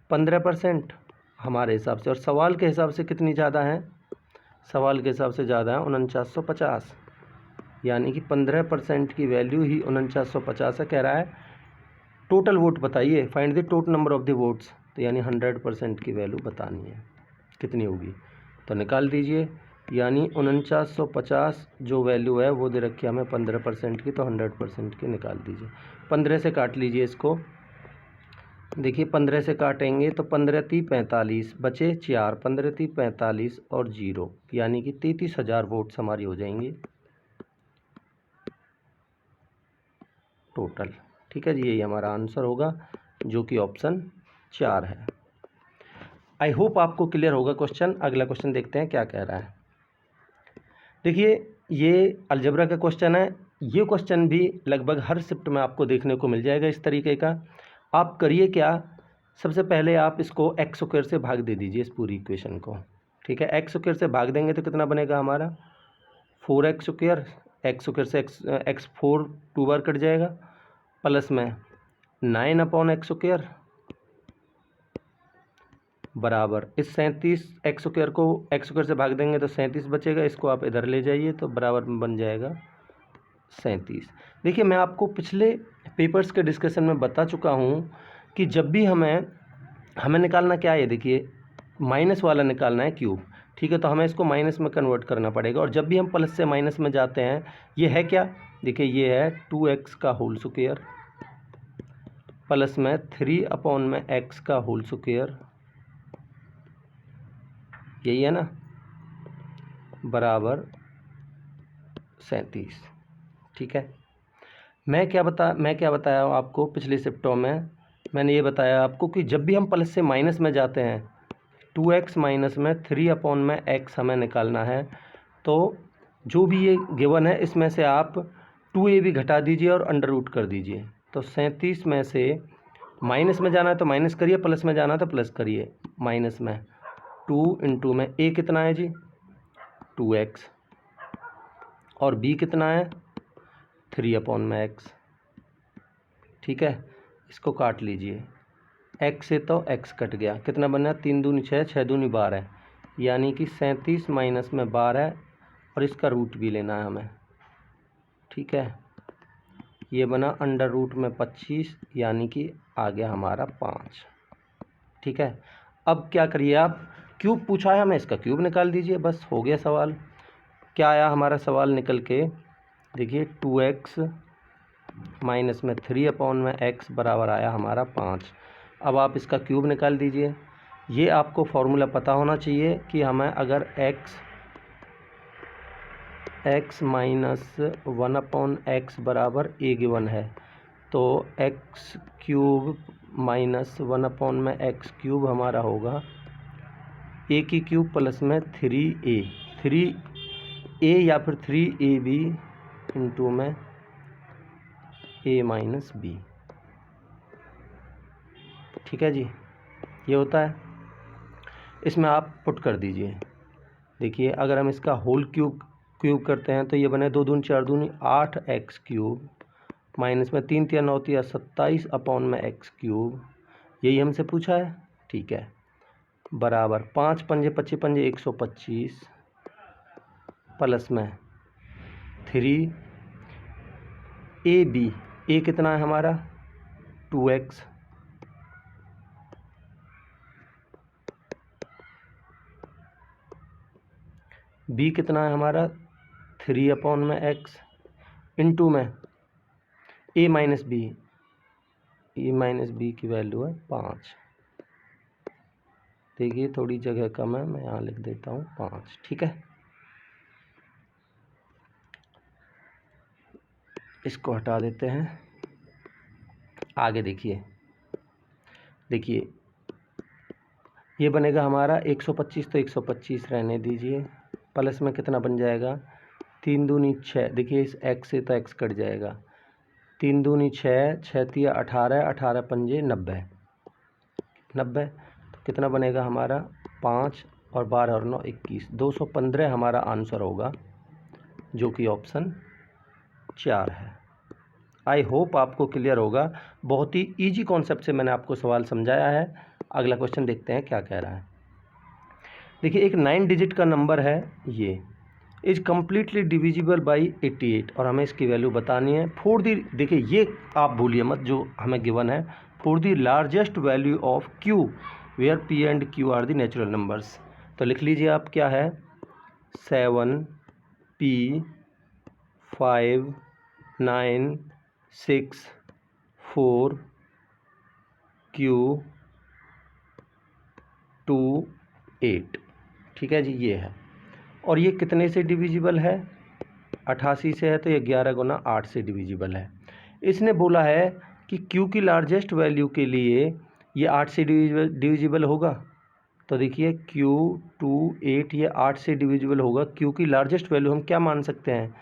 15% हमारे हिसाब से, और सवाल के हिसाब से कितनी ज़्यादा है? सवाल के हिसाब से ज़्यादा है 4950, यानी कि 15% की वैल्यू ही 4950 है। कह रहा है टोटल वोट बताइए, find the total number of the votes, तो यानी 100% की वैल्यू बतानी है, कितनी होगी? तो निकाल दीजिए, यानी 4950 जो वैल्यू है वो दे रखी है हमें 15% की, तो 100% की निकाल दीजिए। 15 से काट लीजिए इसको। देखिए 15 से काटेंगे तो 15 × 3 = 45, बचे 4, 15 × 3 = 45 और 0, यानी कि 33,000 वोट्स हमारी हो जाएंगी टोटल। ठीक है जी, यही हमारा आंसर होगा जो कि ऑप्शन 4 है। आई होप आपको क्लियर होगा क्वेश्चन। अगला क्वेश्चन देखते हैं क्या कह रहा है। देखिए ये अलजेब्रा का क्वेश्चन है। ये क्वेश्चन भी लगभग हर शिफ्ट में आपको देखने को मिल जाएगा इस तरीके का। आप करिए क्या, सबसे पहले आप इसको एक्स स्क्वायर से भाग दे दीजिए इस पूरी इक्वेशन को। ठीक है, एक्स स्क्वायर से भाग देंगे तो कितना बनेगा हमारा? 4x square. एक्स स्क्वायर से एक्स 4 2 बार कट जाएगा, प्लस में 9/x स्क्वायर बराबर इस 37 एक्स स्क्वायर को एक्स स्क्वायर से भाग देंगे तो 37 बचेगा, इसको आप इधर ले जाइए तो बराबर में बन जाएगा 37। देखिए मैं आपको पिछले पेपर्स के डिस्कशन में बता चुका हूँ कि जब भी हमें निकालना क्या है, देखिए माइनस वाला निकालना है क्यूब, ठीक है, तो हमें इसको माइनस में कन्वर्ट करना पड़ेगा। और जब भी हम प्लस से माइनस में जाते हैं, ये है क्या, देखिए ये है 2x का होल स्क्वायर प्लस में 3 में x का होल स्क्वायर, यही है ना, बराबर 37। ठीक है, मैं क्या बताया हूँ आपको पिछले शिफ्टों में, मैंने ये बताया आपको कि जब भी हम प्लस से माइनस में जाते हैं 2x माइनस में 3 में x हमें निकालना है, तो जो भी ये गिवन है इसमें से आप 2a भी घटा दीजिए और अंडर रूट कर दीजिए। तो 37 में से माइनस में जाना है तो माइनस करिए, प्लस में जाना है तो प्लस करिए। माइनस में 2 इंटू में a कितना है जी 2x और b कितना है 3 में x। ठीक है, इसको काट लीजिए, x से तो x कट गया, कितना बना 3 दूनी 6, 6 दूनी 12, यानी कि 37 माइनस में 12 और इसका रूट भी लेना है हमें। ठीक है, ये बना अंडर रूट में 25, यानी कि आ गया हमारा 5। ठीक है, अब क्या करिए आप, क्यूब पूछा है हमें, इसका क्यूब निकाल दीजिए, बस हो गया सवाल। क्या आया हमारा सवाल निकल के, देखिए 2x माइनस में 3 में x बराबर आया हमारा 5। अब आप इसका क्यूब निकाल दीजिए। ये आपको फॉर्मूला पता होना चाहिए कि हमें अगर x माइनस 1/x बराबर a गिवन है, तो x क्यूब माइनस 1 में x क्यूब हमारा होगा a की क्यूब प्लस में 3a या फिर 3ab इंटू में a माइनस b। ठीक है जी, ये होता है, इसमें आप पुट कर दीजिए। देखिए अगर हम इसका होल क्यूब करते हैं तो ये बने 2 दूनी 4 दूनी 8x क्यूब माइनस में 3 3 9 3 27 में x क्यूब, यही हमसे पूछा है। ठीक है, बराबर 5 पंजे 25 पंजे 125 प्लस में 3ab, a कितना है हमारा 2x b कितना है हमारा 3 में x इंटू में a माइनस बी की वैल्यू है 5। देखिए थोड़ी जगह कम है, मैं यहाँ लिख देता हूँ 5। ठीक है, इसको हटा देते हैं। आगे देखिए ये बनेगा हमारा 125, तो 125 रहने दीजिए, प्लस में कितना बन जाएगा 3 दूनी 6, देखिए इस x से तो x कट जाएगा, 3 दूनी 6, 6 तिया 18, 18 पंजे 90, तो कितना बनेगा हमारा 5 और 12 और 9 21, 215 हमारा आंसर होगा, जो कि ऑप्शन 4 है। आई होप आपको क्लियर होगा, बहुत ही इजी कॉन्सेप्ट से मैंने आपको सवाल समझाया है। अगला क्वेश्चन देखते हैं क्या कह रहा है। देखिए एक 9 डिजिट का नंबर है, ये इज कम्प्लीटली डिविजिबल बाई 88 और हमें इसकी वैल्यू बतानी है। फॉर दी, देखिए ये आप भूलिए मत जो हमें गिवन है, for the largest value of Q where P and Q are the natural numbers. तो लिख लीजिए आप, क्या है 7 p 5 9 6 4 q 2 8। ठीक है जी, ये है, और ये कितने से डिविजिबल है 88 से है, तो ये 11 गुना 8 से डिविजिबल है। इसने बोला है कि q की लार्जेस्ट वैल्यू के लिए ये 8 से डिविजिबल होगा, तो देखिए q 2 8 ये 8 से डिविजिबल होगा। q की लार्जेस्ट वैल्यू हम क्या मान सकते हैं,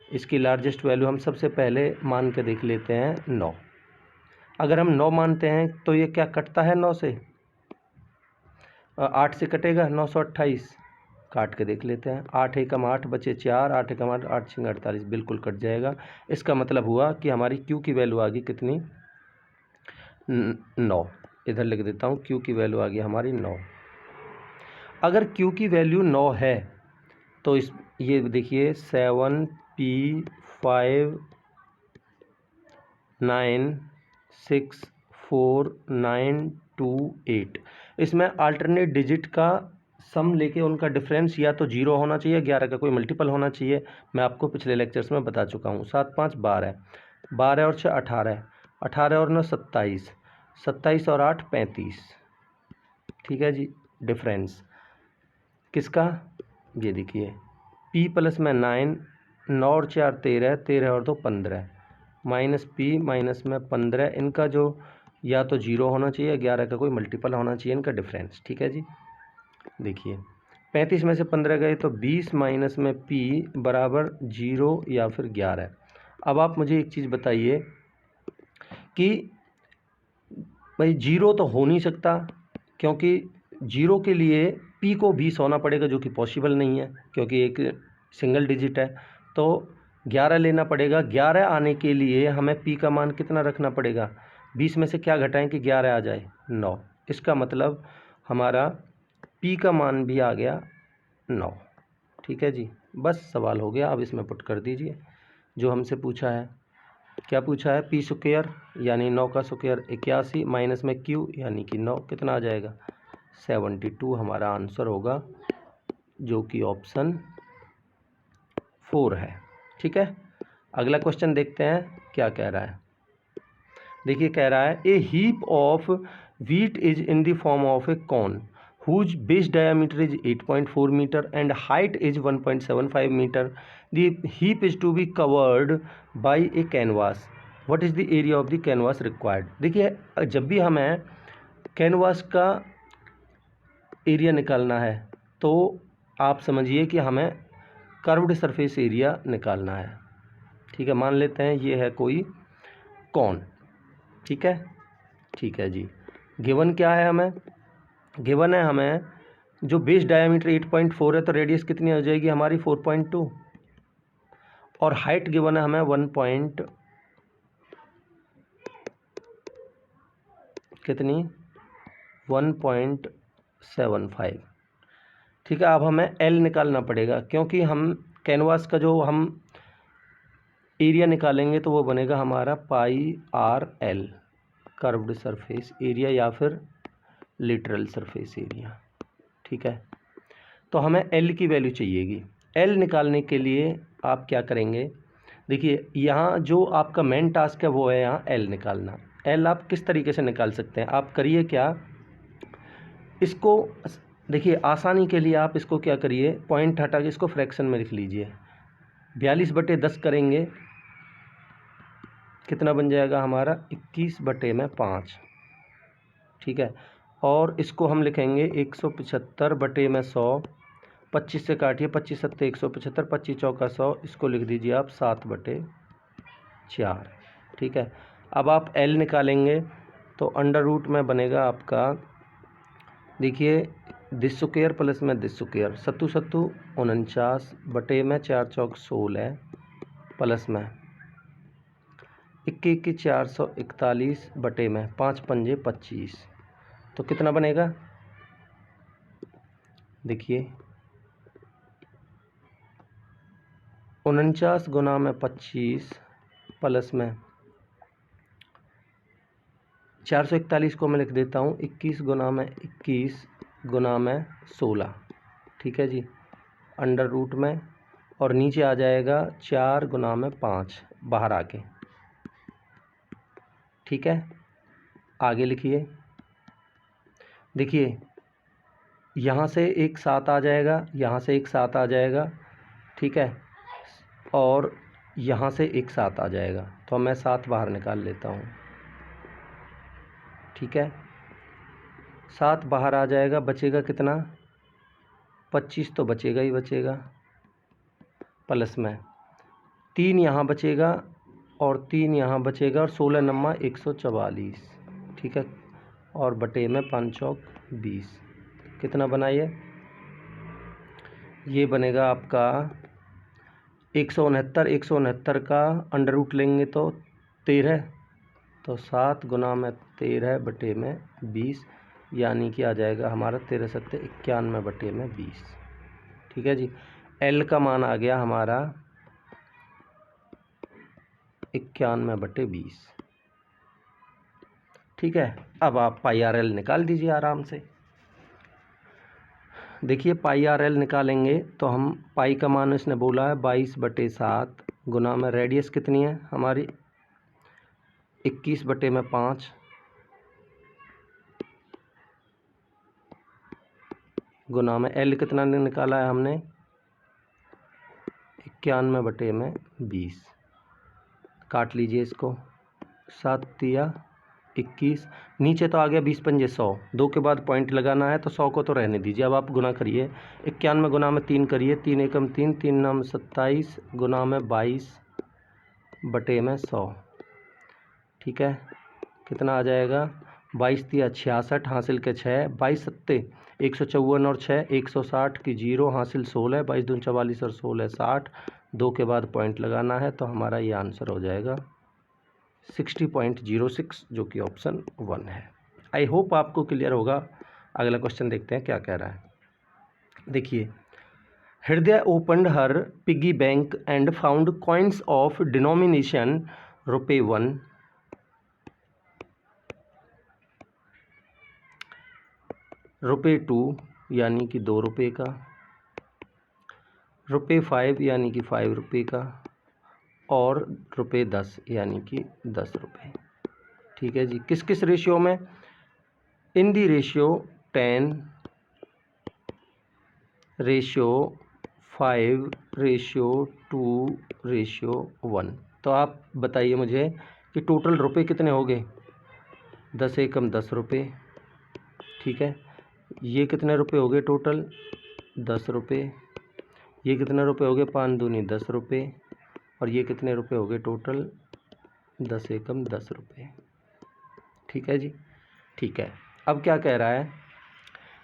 इसकी लार्जेस्ट वैल्यू हम सबसे पहले मान के देख लेते हैं 9। अगर हम 9 मानते हैं तो ये क्या कटता है 9 से, 8 से कटेगा 928, काट के देख लेते हैं, 8 एकम 8 बचे 4, 8 एकम 8 8 6 48, बिल्कुल कट जाएगा। इसका मतलब हुआ कि हमारी क्यू की वैल्यू आ गई कितनी 9। इधर लिख देता हूँ, Q की वैल्यू आ गई हमारी 9। अगर Q की वैल्यू 9 है तो इस ये देखिए 7P5964928, इसमें अल्टरनेट डिजिट का सम लेके उनका डिफरेंस या तो 0 होना चाहिए, 11 का कोई मल्टीपल होना चाहिए। मैं आपको पिछले लेक्चर्स में बता चुका हूँ। 7 5 12, 12 और 6 18, 18 और 9 27, 27 और 8 35। ठीक है जी, डिफरेंस किसका, ये देखिए P प्लस में 9, 9 और 4 13, 13 और 2 15, माइनस P माइनस में 15, इनका जो या तो 0 होना चाहिए, 11 का कोई मल्टीपल होना चाहिए इनका डिफरेंस। ठीक है जी, देखिए 35 में से 15 गए तो 20 माइनस में P बराबर 0 या फिर 11। अब आप मुझे एक चीज़ बताइए कि भाई 0 तो हो नहीं सकता, क्योंकि 0 के लिए P को 20 होना पड़ेगा, जो कि पॉसिबल नहीं है क्योंकि एक सिंगल डिजिट है। तो 11 लेना पड़ेगा। 11 आने के लिए हमें P का मान कितना रखना पड़ेगा, 20 में से क्या घटाएं कि 11 आ जाए, 9। इसका मतलब हमारा P का मान भी आ गया 9। ठीक है जी, बस सवाल हो गया। अब इसमें पुट कर दीजिए जो हमसे पूछा है। क्या पूछा है, P स्क्वायर यानी 9 का स्क्वायर 81 माइनस में Q यानी कि 9, कितना आ जाएगा 72 हमारा आंसर होगा, जो कि ऑप्शन 4 है। ठीक है, अगला क्वेश्चन देखते हैं क्या कह रहा है। देखिए कह रहा है a heap of wheat is in the form of a cone whose base diameter is 8.4 meter and height is 1.75 meter. The heap is to be covered by a canvas. What is the area of the canvas required? देखिए जब भी हमें canvas का area निकालना है तो आप समझिए कि हमें कर्व्ड सरफेस एरिया निकालना है। ठीक है, मान लेते हैं ये है कोई कॉन। ठीक है, ठीक है जी, गिवन क्या है, हमें गिवन है हमें जो बेस डायमीटर 8.4 है तो रेडियस कितनी हो जाएगी हमारी 4.2, और हाइट गिवन है हमें 1 पॉइंट कितनी 1.75। ठीक है, अब हमें L निकालना पड़ेगा, क्योंकि हम कैनवास का जो हम एरिया निकालेंगे तो वो बनेगा हमारा πr_L, कर्व्ड सरफेस एरिया या फिर लिटरल सरफेस एरिया। ठीक है, तो हमें L की वैल्यू चाहिएगी। L निकालने के लिए आप क्या करेंगे, देखिए यहाँ जो आपका मेन टास्क है वो है यहाँ L निकालना। L आप किस तरीके से निकाल सकते हैं, आप करिए क्या, इसको देखिए आसानी के लिए आप इसको क्या करिए, पॉइंट हटा के इसको फ्रैक्शन में लिख लीजिए। 42/10 करेंगे, कितना बन जाएगा हमारा 21/5। ठीक है, और इसको हम लिखेंगे 175/100, 25 से काटिए, 25 सत्ते 175, 25 चौका 100, इसको लिख दीजिए आप 7/4। ठीक है, अब आप L निकालेंगे तो अंडर रूट में बनेगा आपका, देखिए दिस स्क्वायर प्लस में दिस स्क्वायर, 7 7 49 बटे में 4 चौक 16 प्लस में 21 441 बटे में 5 पंजे 25, तो कितना बनेगा, देखिए 49 गुना में 25 प्लस में 441 को मैं लिख देता हूँ 21 गुना में 21 गुना में 16। ठीक है जी, अंडर रूट में, और नीचे आ जाएगा 4 गुना में 5 बाहर आके। ठीक है, आगे लिखिए, देखिए यहाँ से एक 7 आ जाएगा, यहाँ से एक 7 आ जाएगा। ठीक है, और यहाँ से एक 7 आ जाएगा, तो मैं 7 बाहर निकाल लेता हूँ। ठीक है, 7 बाहर आ जाएगा, बचेगा कितना 25 तो बचेगा ही बचेगा, प्लस में 3 यहाँ बचेगा और 3 यहाँ बचेगा, और 16 नम्मा 144। ठीक है, और बटे में 5 चौक 20, कितना बना ये बनेगा आपका 169। 169 का अंडर रूट लेंगे तो 13, तो तो 7 गुना में 13 बटे में 20, यानी कि आ जाएगा हमारा 13 सत्ते 91 बटे में 20। ठीक है जी। एल का मान आ गया हमारा 91 बटे 20। ठीक है। अब आप पाई आर एल निकाल दीजिए आराम से। देखिए पाई आर एल निकालेंगे तो हम पाई का मान इसने बोला है 22 बटे 7 गुना में रेडियस कितनी है हमारी 21 बटे में 5 गुना में एल कितना निकाला है हमने 91 बटे में 20। काट लीजिए इसको, 7 तिया 21, नीचे तो आ गया 20 पंजे 100, 2 के बाद पॉइंट लगाना है तो 100 को तो रहने दीजिए। अब आप गुना करिए, 91 गुना में 3 करिए, 3 एकम 3, 3 नाम 27 गुना में 22 बटे में 100। ठीक है, कितना आ जाएगा 22 तिया 66 हासिल के 6, 22 सत्ते 154 और 6 160 की 0 हासिल 16, 22 दून 44 और 16 60, 2 के बाद पॉइंट लगाना है तो हमारा ये आंसर हो जाएगा 60.06, जो कि ऑप्शन 1 है। आई होप आपको क्लियर होगा। अगला क्वेश्चन देखते हैं क्या कह रहा है। देखिए, हृदय opened her piggy bank and found coins of denomination ₹1, ₹2 यानी कि 2 रुपये का, ₹5 यानी कि 5 रुपये का, और ₹10 यानी कि 10 रुपये। ठीक है जी। किस किस रेशियो में? In the ratio 10, ratio 5, ratio 2, ratio 1। तो आप बताइए मुझे कि टोटल रुपये कितने हो गए? 10 एकम 10 रुपये। ठीक है, ये कितने रुपये हो गए टोटल? 10 रुपये। ये कितने रुपये हो गए? 5 दूनी 10 रुपये। और ये कितने रुपये हो गए टोटल? 10 एकम 10 रुपये। ठीक है जी। ठीक है, अब क्या कह रहा है?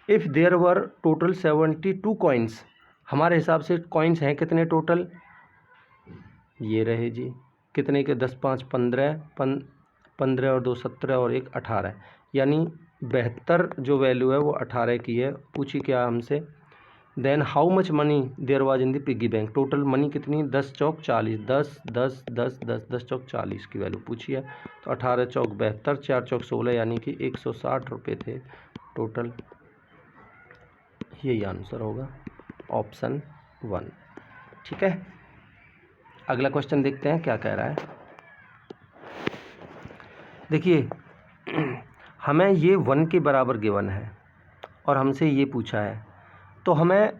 If there were total 72 coins, हमारे हिसाब से कॉइन्स हैं कितने टोटल? ये रहे जी, कितने के? 10 5 15, 15 और 2 17 और 1 18, यानी 72 जो वैल्यू है वो 18 की है। पूछी क्या हमसे? Then how much money there was in the piggy bank, total money कितनी? 10 चौक 40, 10 10 10 10 10 चौक 40 की वैल्यू पूछी है। तो 18 चौक 72, 4 चौक 16, यानी कि 160 रुपये थे टोटल। यही आंसर होगा ऑप्शन 1। ठीक है, अगला क्वेश्चन देखते हैं क्या कह रहा है। देखिए, हमें ये 1 के बराबर गिवन है और हमसे ये पूछा है, तो हमें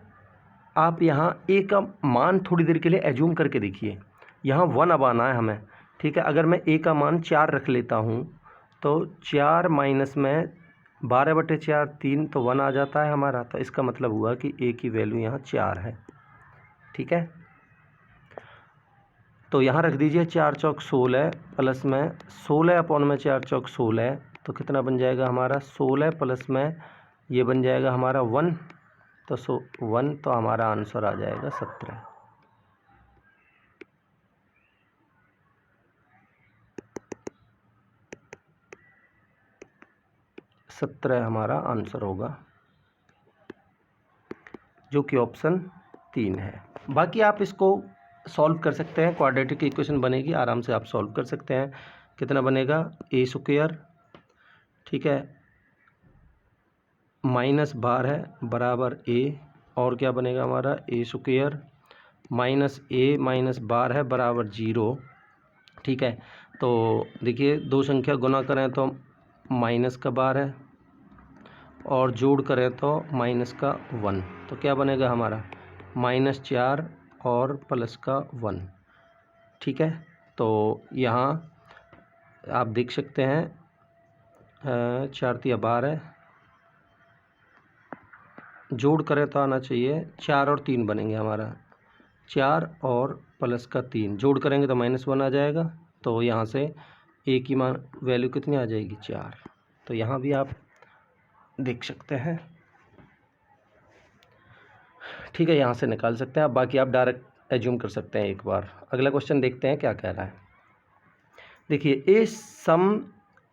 आप यहाँ ए का मान थोड़ी देर के लिए एज्यूम करके देखिए। यहाँ 1 अब आना है हमें। ठीक है, अगर मैं ए का मान 4 रख लेता हूँ तो 4 माइनस में 12 बटे 4 3, तो 1 आ जाता है हमारा। तो इसका मतलब हुआ कि ए की वैल्यू यहाँ 4 है। ठीक है, तो यहाँ रख दीजिए 4 चौक 16 प्लस में 16 अपॉन में 4 चौक 16, तो कितना बन जाएगा हमारा? 16 प्लस में ये बन जाएगा हमारा 1, तो 1, तो हमारा आंसर आ जाएगा 17। हमारा आंसर होगा, जो कि ऑप्शन 3 है। बाकी आप इसको सॉल्व कर सकते हैं, क्वाड्रेटिक इक्वेशन बनेगी, आराम से आप सॉल्व कर सकते हैं। कितना बनेगा? ए स्क्वायर, ठीक है, माइनस 12 बराबर ए, और क्या बनेगा हमारा? ए स्क्वायर माइनस ए माइनस 12 बराबर 0। ठीक है, तो देखिए दो संख्या गुना करें तो माइनस का 12 और जोड़ करें तो माइनस का 1, तो क्या बनेगा हमारा? -4 और प्लस का 1। ठीक है, तो यहाँ आप देख सकते हैं 4 तिया 12, जोड़ करें तो आना चाहिए 4 और 3 बनेंगे हमारा, 4 और प्लस का 3, जोड़ करेंगे तो -1 आ जाएगा। तो यहाँ से ए की मान वैल्यू कितनी आ जाएगी? 4। तो यहाँ भी आप देख सकते हैं। ठीक है, यहाँ से निकाल सकते हैं आप, बाकी आप डायरेक्ट एज्यूम कर सकते हैं एक बार। अगला क्वेश्चन देखते हैं क्या कह रहा है। देखिए, a sum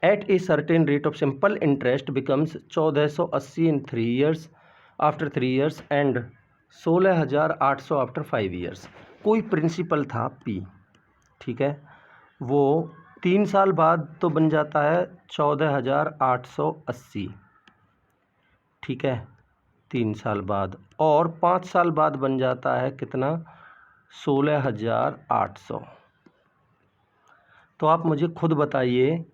at a certain rate of simple interest becomes 1480 in 3 years after 3 years and 16,800 after 5 years. कोई प्रिंसिपल था पी, ठीक है, वो 3 साल बाद तो बन जाता है 14,880, ठीक है, 3 साल बाद, और 5 साल बाद बन जाता है कितना, 16,800। तो आप मुझे खुद बताइए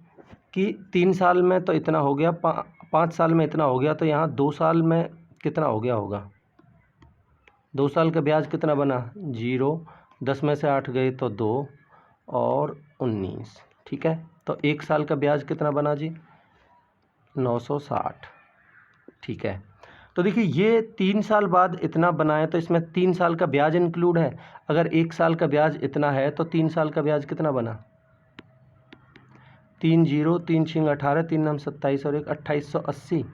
कि 3 साल में तो इतना हो गया, 5 साल में इतना हो गया, तो यहाँ 2 साल में कितना हो गया होगा। 2 साल का ब्याज कितना बना, 0, 10 में से 8 गए तो 2 और 19, ठीक है। तो 1 साल का ब्याज कितना बना जी, 960, ठीक है। तो देखिए, ये 3 साल बाद इतना बनाए तो इसमें 3 साल का ब्याज इंक्लूड है। अगर 1 साल का ब्याज इतना है तो 3 साल का ब्याज कितना बना, 3 0, 3 6 18, 3 9 27 और 1 2880।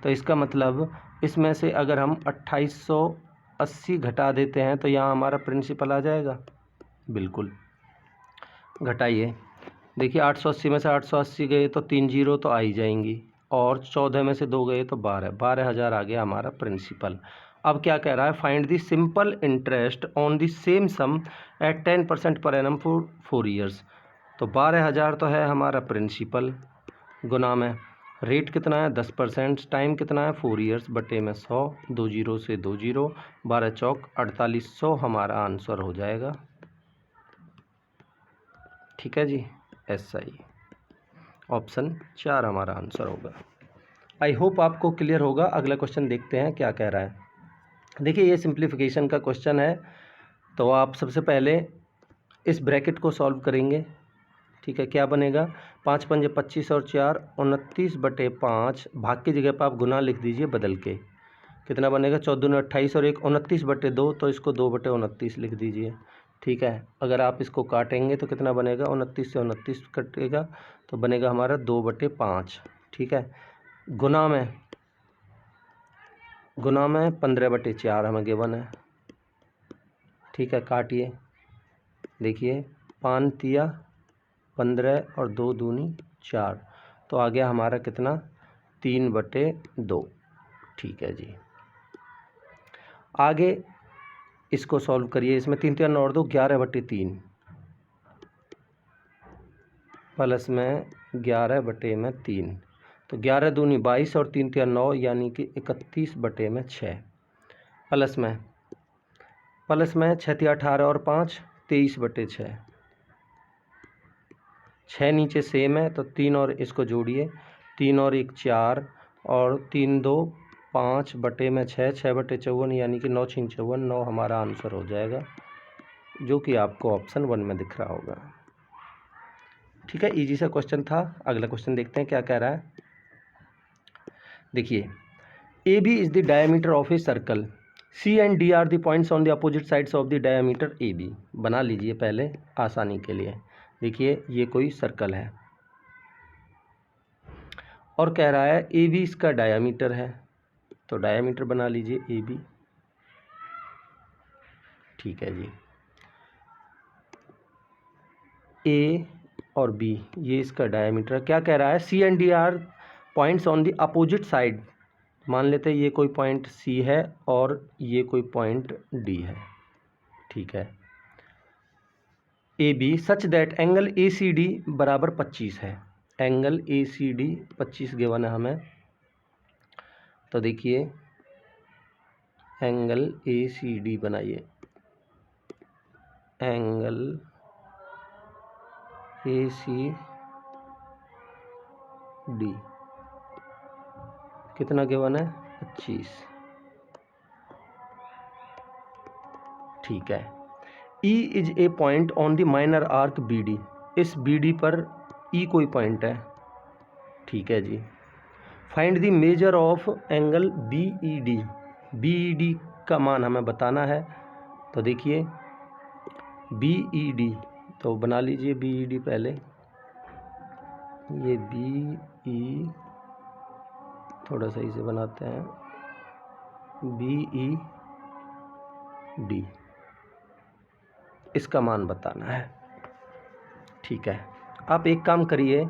तो इसका मतलब इसमें से अगर हम 2880 घटा देते हैं तो यहाँ हमारा प्रिंसिपल आ जाएगा। बिल्कुल, घटाइए। देखिए, 880 में से 880 गए तो 3 0 तो आ ही जाएंगी, और 14 में से 2 गए तो 12,000 आ गया हमारा प्रिंसिपल। अब क्या कह रहा है, find the simple interest on the same sum at 10% per annum for 4 years. तो 12,000 तो है हमारा प्रिंसिपल, गुना में रेट कितना है 10%, टाइम कितना है 4 ईयर्स, बटे में 100, 2 जीरो से 2 जीरो, 12 चौक 4800 हमारा आंसर हो जाएगा। ठीक है जी, SI ऑप्शन 4 हमारा आंसर होगा। आई होप आपको क्लियर होगा। अगला क्वेश्चन देखते हैं क्या कह रहा है। देखिए, ये सिंप्लीफिकेशन का क्वेश्चन है, तो आप सबसे पहले इस ब्रैकेट को सॉल्व करेंगे, ठीक है। क्या बनेगा, 5 पंजे 25 और 4 29/5, भाग की जगह पर आप गुना लिख दीजिए बदल के, कितना बनेगा, 14 28 और 1 29/2, तो इसको 2/29 लिख दीजिए, ठीक है। अगर आप इसको काटेंगे तो कितना बनेगा, 29 से 29 कटेगा तो बनेगा हमारा 2/5, ठीक है। गुना में 15/4 हमें गिवन है, ठीक है। काटिए, देखिए 5 तिया 15 और 2 दूनी 4, तो आ गया हमारा कितना, 3/2, ठीक है जी। आगे इसको सॉल्व करिए, इसमें 3 3 और 2 11/3 प्लस में 11/3, तो 11 दूनी 22 और 3 3 9 यानी कि 31/6, प्लस में 6 तिया 18 और 5 23/6, 6 नीचे सेम है तो 3 और इसको जोड़िए, 3 और 1 4 और 3 2 5/6, 6/54 यानी कि 9 6 54, 9 हमारा आंसर हो जाएगा, जो कि आपको ऑप्शन 1 में दिख रहा होगा। ठीक है, इजी सा क्वेश्चन था। अगला क्वेश्चन देखते हैं क्या कह रहा है। देखिए, AB is the diameter of a circle, C and D are the points on the opposite sides of the diameter AB। बना लीजिए पहले आसानी के लिए। देखिए, ये कोई सर्कल है और कह रहा है AB इसका डायमीटर है, तो डायमीटर बना लीजिए AB, ठीक है जी। A और B ये इसका डायमीटर, क्या कह रहा है, C and D are points on the opposite side. मान लेते हैं ये कोई पॉइंट C है और ये कोई पॉइंट D है, ठीक है। AB such that angle ACD बराबर 25 है, एंगल ACD 25 गिवन है हमें। तो देखिए, एंगल ACD बनाइए, एंगल ACD कितना गिवन है, 25, ठीक है। E is a point on the minor arc BD, इस BD पर E कोई पॉइंट है, ठीक है जी। Find the measure of angle BED, BED का मान हमें बताना है। तो देखिए, BED तो बना लीजिए BED पहले, ये BE थोड़ा सही से बनाते हैं, BED इसका मान बताना है, ठीक है। आप एक काम करिए,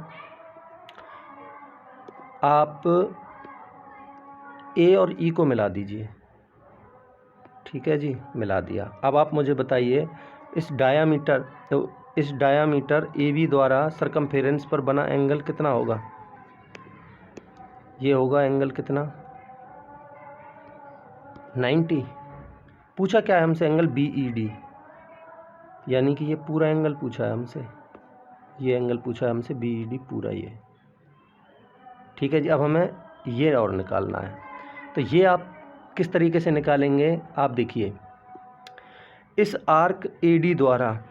आप ए और ई को मिला दीजिए। ठीक है जी, मिला दिया। अब आप मुझे बताइए इस डायामीटर ए बी द्वारा सरकमफेरेंस पर बना एंगल कितना होगा। ये होगा एंगल कितना, 90। पूछा क्या है हमसे, एंगल बी ई डी, यानी कि ये पूरा एंगल पूछा है हमसे, ये एंगल पूछा है हमसे बी ई डी पूरा ये। ठीक है जी, अब हमें ये और निकालना है। तो ये आप किस तरीके से निकालेंगे, आप देखिए, इस आर्क ए डी द्वारा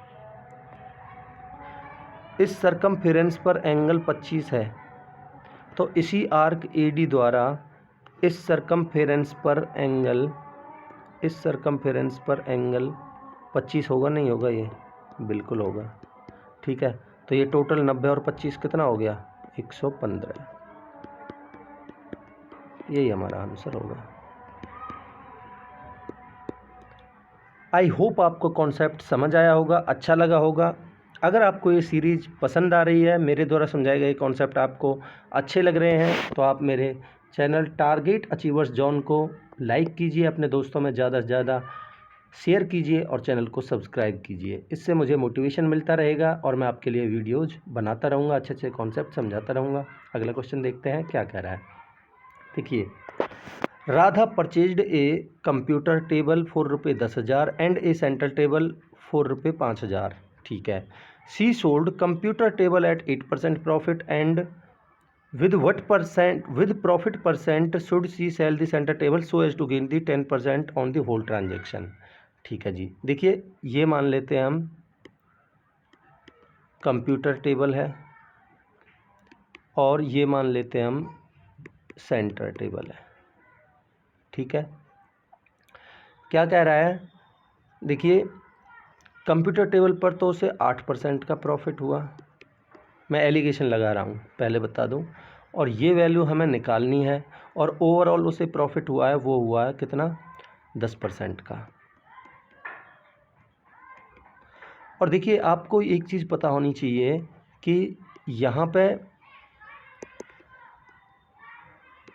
इस सरकमफेरेंस पर एंगल 25 है, तो इसी आर्क ए डी द्वारा इस सरकमफेरेंस पर एंगल 25 होगा, नहीं होगा, ये बिल्कुल होगा। ठीक है, तो ये टोटल 90 और 25 कितना हो गया, 115। यही हमारा आंसर होगा। आई होप आपको कॉन्सेप्ट समझ आया होगा, अच्छा लगा होगा। अगर आपको ये सीरीज़ पसंद आ रही है, मेरे द्वारा समझाए गए कॉन्सेप्ट आपको अच्छे लग रहे हैं, तो आप मेरे चैनल टारगेट अचीवर्स जॉन को लाइक कीजिए, अपने दोस्तों में ज़्यादा से ज़्यादा शेयर कीजिए और चैनल को सब्सक्राइब कीजिए। इससे मुझे मोटिवेशन मिलता रहेगा और मैं आपके लिए वीडियोज़ बनाता रहूँगा, अच्छे अच्छे कॉन्सेप्ट समझाता रहूँगा। अगला क्वेश्चन देखते हैं क्या कह रहा है। देखिए, Radha purchased a computer table for ₹10,000 and a centre table for ₹5,000। ठीक है, she sold computer table at 8% profit and with profit percent should she sell the center table so as to gain the 10% on the whole transaction। ठीक है जी, देखिए ये मान लेते हैं हम कंप्यूटर टेबल है और ये मान लेते हैं हम सेंटर टेबल है। ठीक है, क्या कह रहा है, देखिए कंप्यूटर टेबल पर तो उसे 8% का प्रॉफिट हुआ, मैं एलिगेशन लगा रहा हूँ पहले बता दूँ, और ये वैल्यू हमें निकालनी है, और ओवरऑल उसे प्रॉफिट हुआ है, वो हुआ है कितना, 10% का। और देखिए आपको एक चीज़ पता होनी चाहिए कि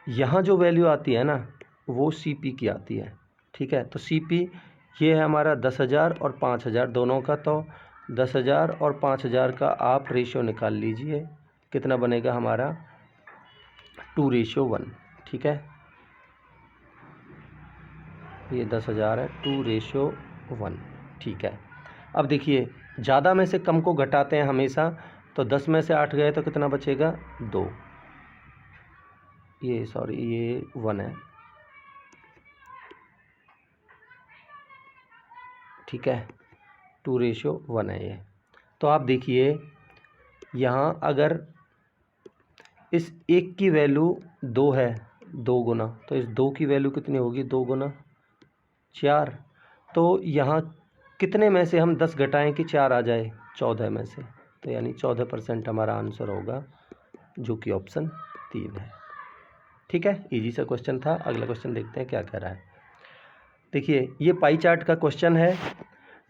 यहाँ जो वैल्यू आती है ना, वो सीपी की आती है। ठीक है, तो सीपी ये है हमारा 10,000 और 5,000 दोनों का, तो 10,000 और 5,000 का आप रेशियो निकाल लीजिए, कितना बनेगा हमारा 2:1। ठीक है, ये 10,000 है, 2:1। ठीक है, अब देखिए ज़्यादा में से कम को घटाते हैं हमेशा, तो 10 में से 8 गए तो कितना बचेगा, 2, ये 1 है। ठीक है, 2:1 है ये। तो आप देखिए यहाँ अगर इस 1 की वैल्यू 2 है, 2 गुना, तो इस 2 की वैल्यू कितनी होगी, 2 गुना 4। तो यहाँ कितने में से हम 10 घटाएं कि 4 आ जाए, 14 में से, तो यानी 14% हमारा आंसर होगा, जो कि ऑप्शन 3 है। ठीक है, इजी सा क्वेश्चन था। अगला क्वेश्चन देखते हैं क्या कह रहा है। देखिए ये पाई चार्ट का क्वेश्चन है।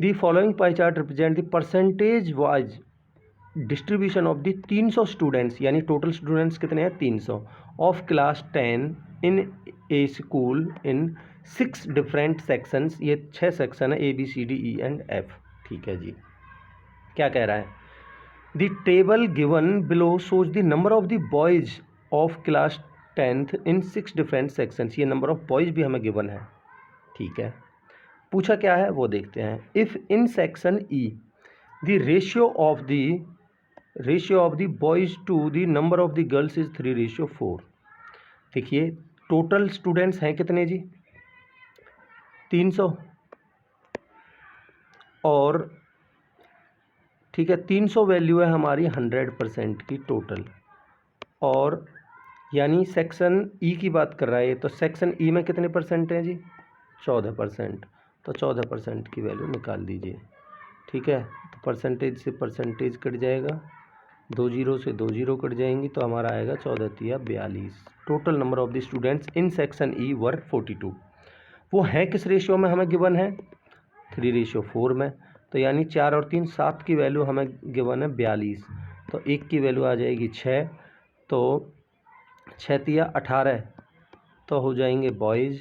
The following pie chart represent the percentage wise distribution of the 300 students, यानी टोटल स्टूडेंट्स कितने हैं, 300, of class 10 in A school in 6 different sections. ये 6 सेक्शन है, ABCDEF। ठीक है जी, क्या कह रहा है, the table given below shows the number of the boys of class 10th in 6 different sections. ये नंबर ऑफ बॉयज भी हमें गिवन है। ठीक है, पूछा क्या है वो देखते हैं। If in section E the ratio of the boys to the number of the girls is 3:4। देखिए टोटल स्टूडेंट्स हैं कितने जी, 300, और ठीक है 300 वैल्यू है हमारी 100% की टोटल, और यानी सेक्शन ई की बात कर रहा है, तो सेक्शन ई में कितने परसेंट हैं जी, 14%, तो 14% की वैल्यू निकाल दीजिए। ठीक है, तो परसेंटेज से परसेंटेज कट जाएगा, 2 जीरो से 2 जीरो कट जाएंगी, तो हमारा आएगा 14×42। Total number of the students in section E were 42। वो हैं किस रेशियो में हमें गिवन है, 3:4 में, तो यानी 4 और 3 7 की वैल्यू हमें गिवन है 42। तो 1 की वैल्यू आ जाएगी 6, तो 6 तिया 18 तो हो जाएंगे बॉयज़,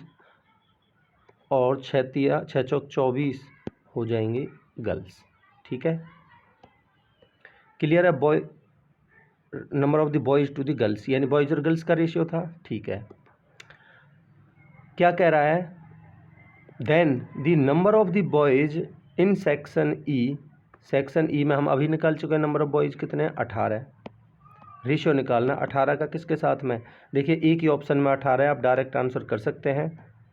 और 6 चौक 24 हो जाएंगे गर्ल्स। ठीक है, क्लियर है? Boy number of the boys to the girls, यानी बॉयज़ और गर्ल्स का रेशियो था। ठीक है, क्या कह रहा है? Then the number of the boys in section E, section E में हम अभी निकाल चुके हैं नंबर ऑफ बॉयज़ कितने हैं, 18। रेशियो निकालना 18 का किसके साथ में, देखिए एक ही ऑप्शन में 18 है, आप डायरेक्ट आंसर कर सकते हैं,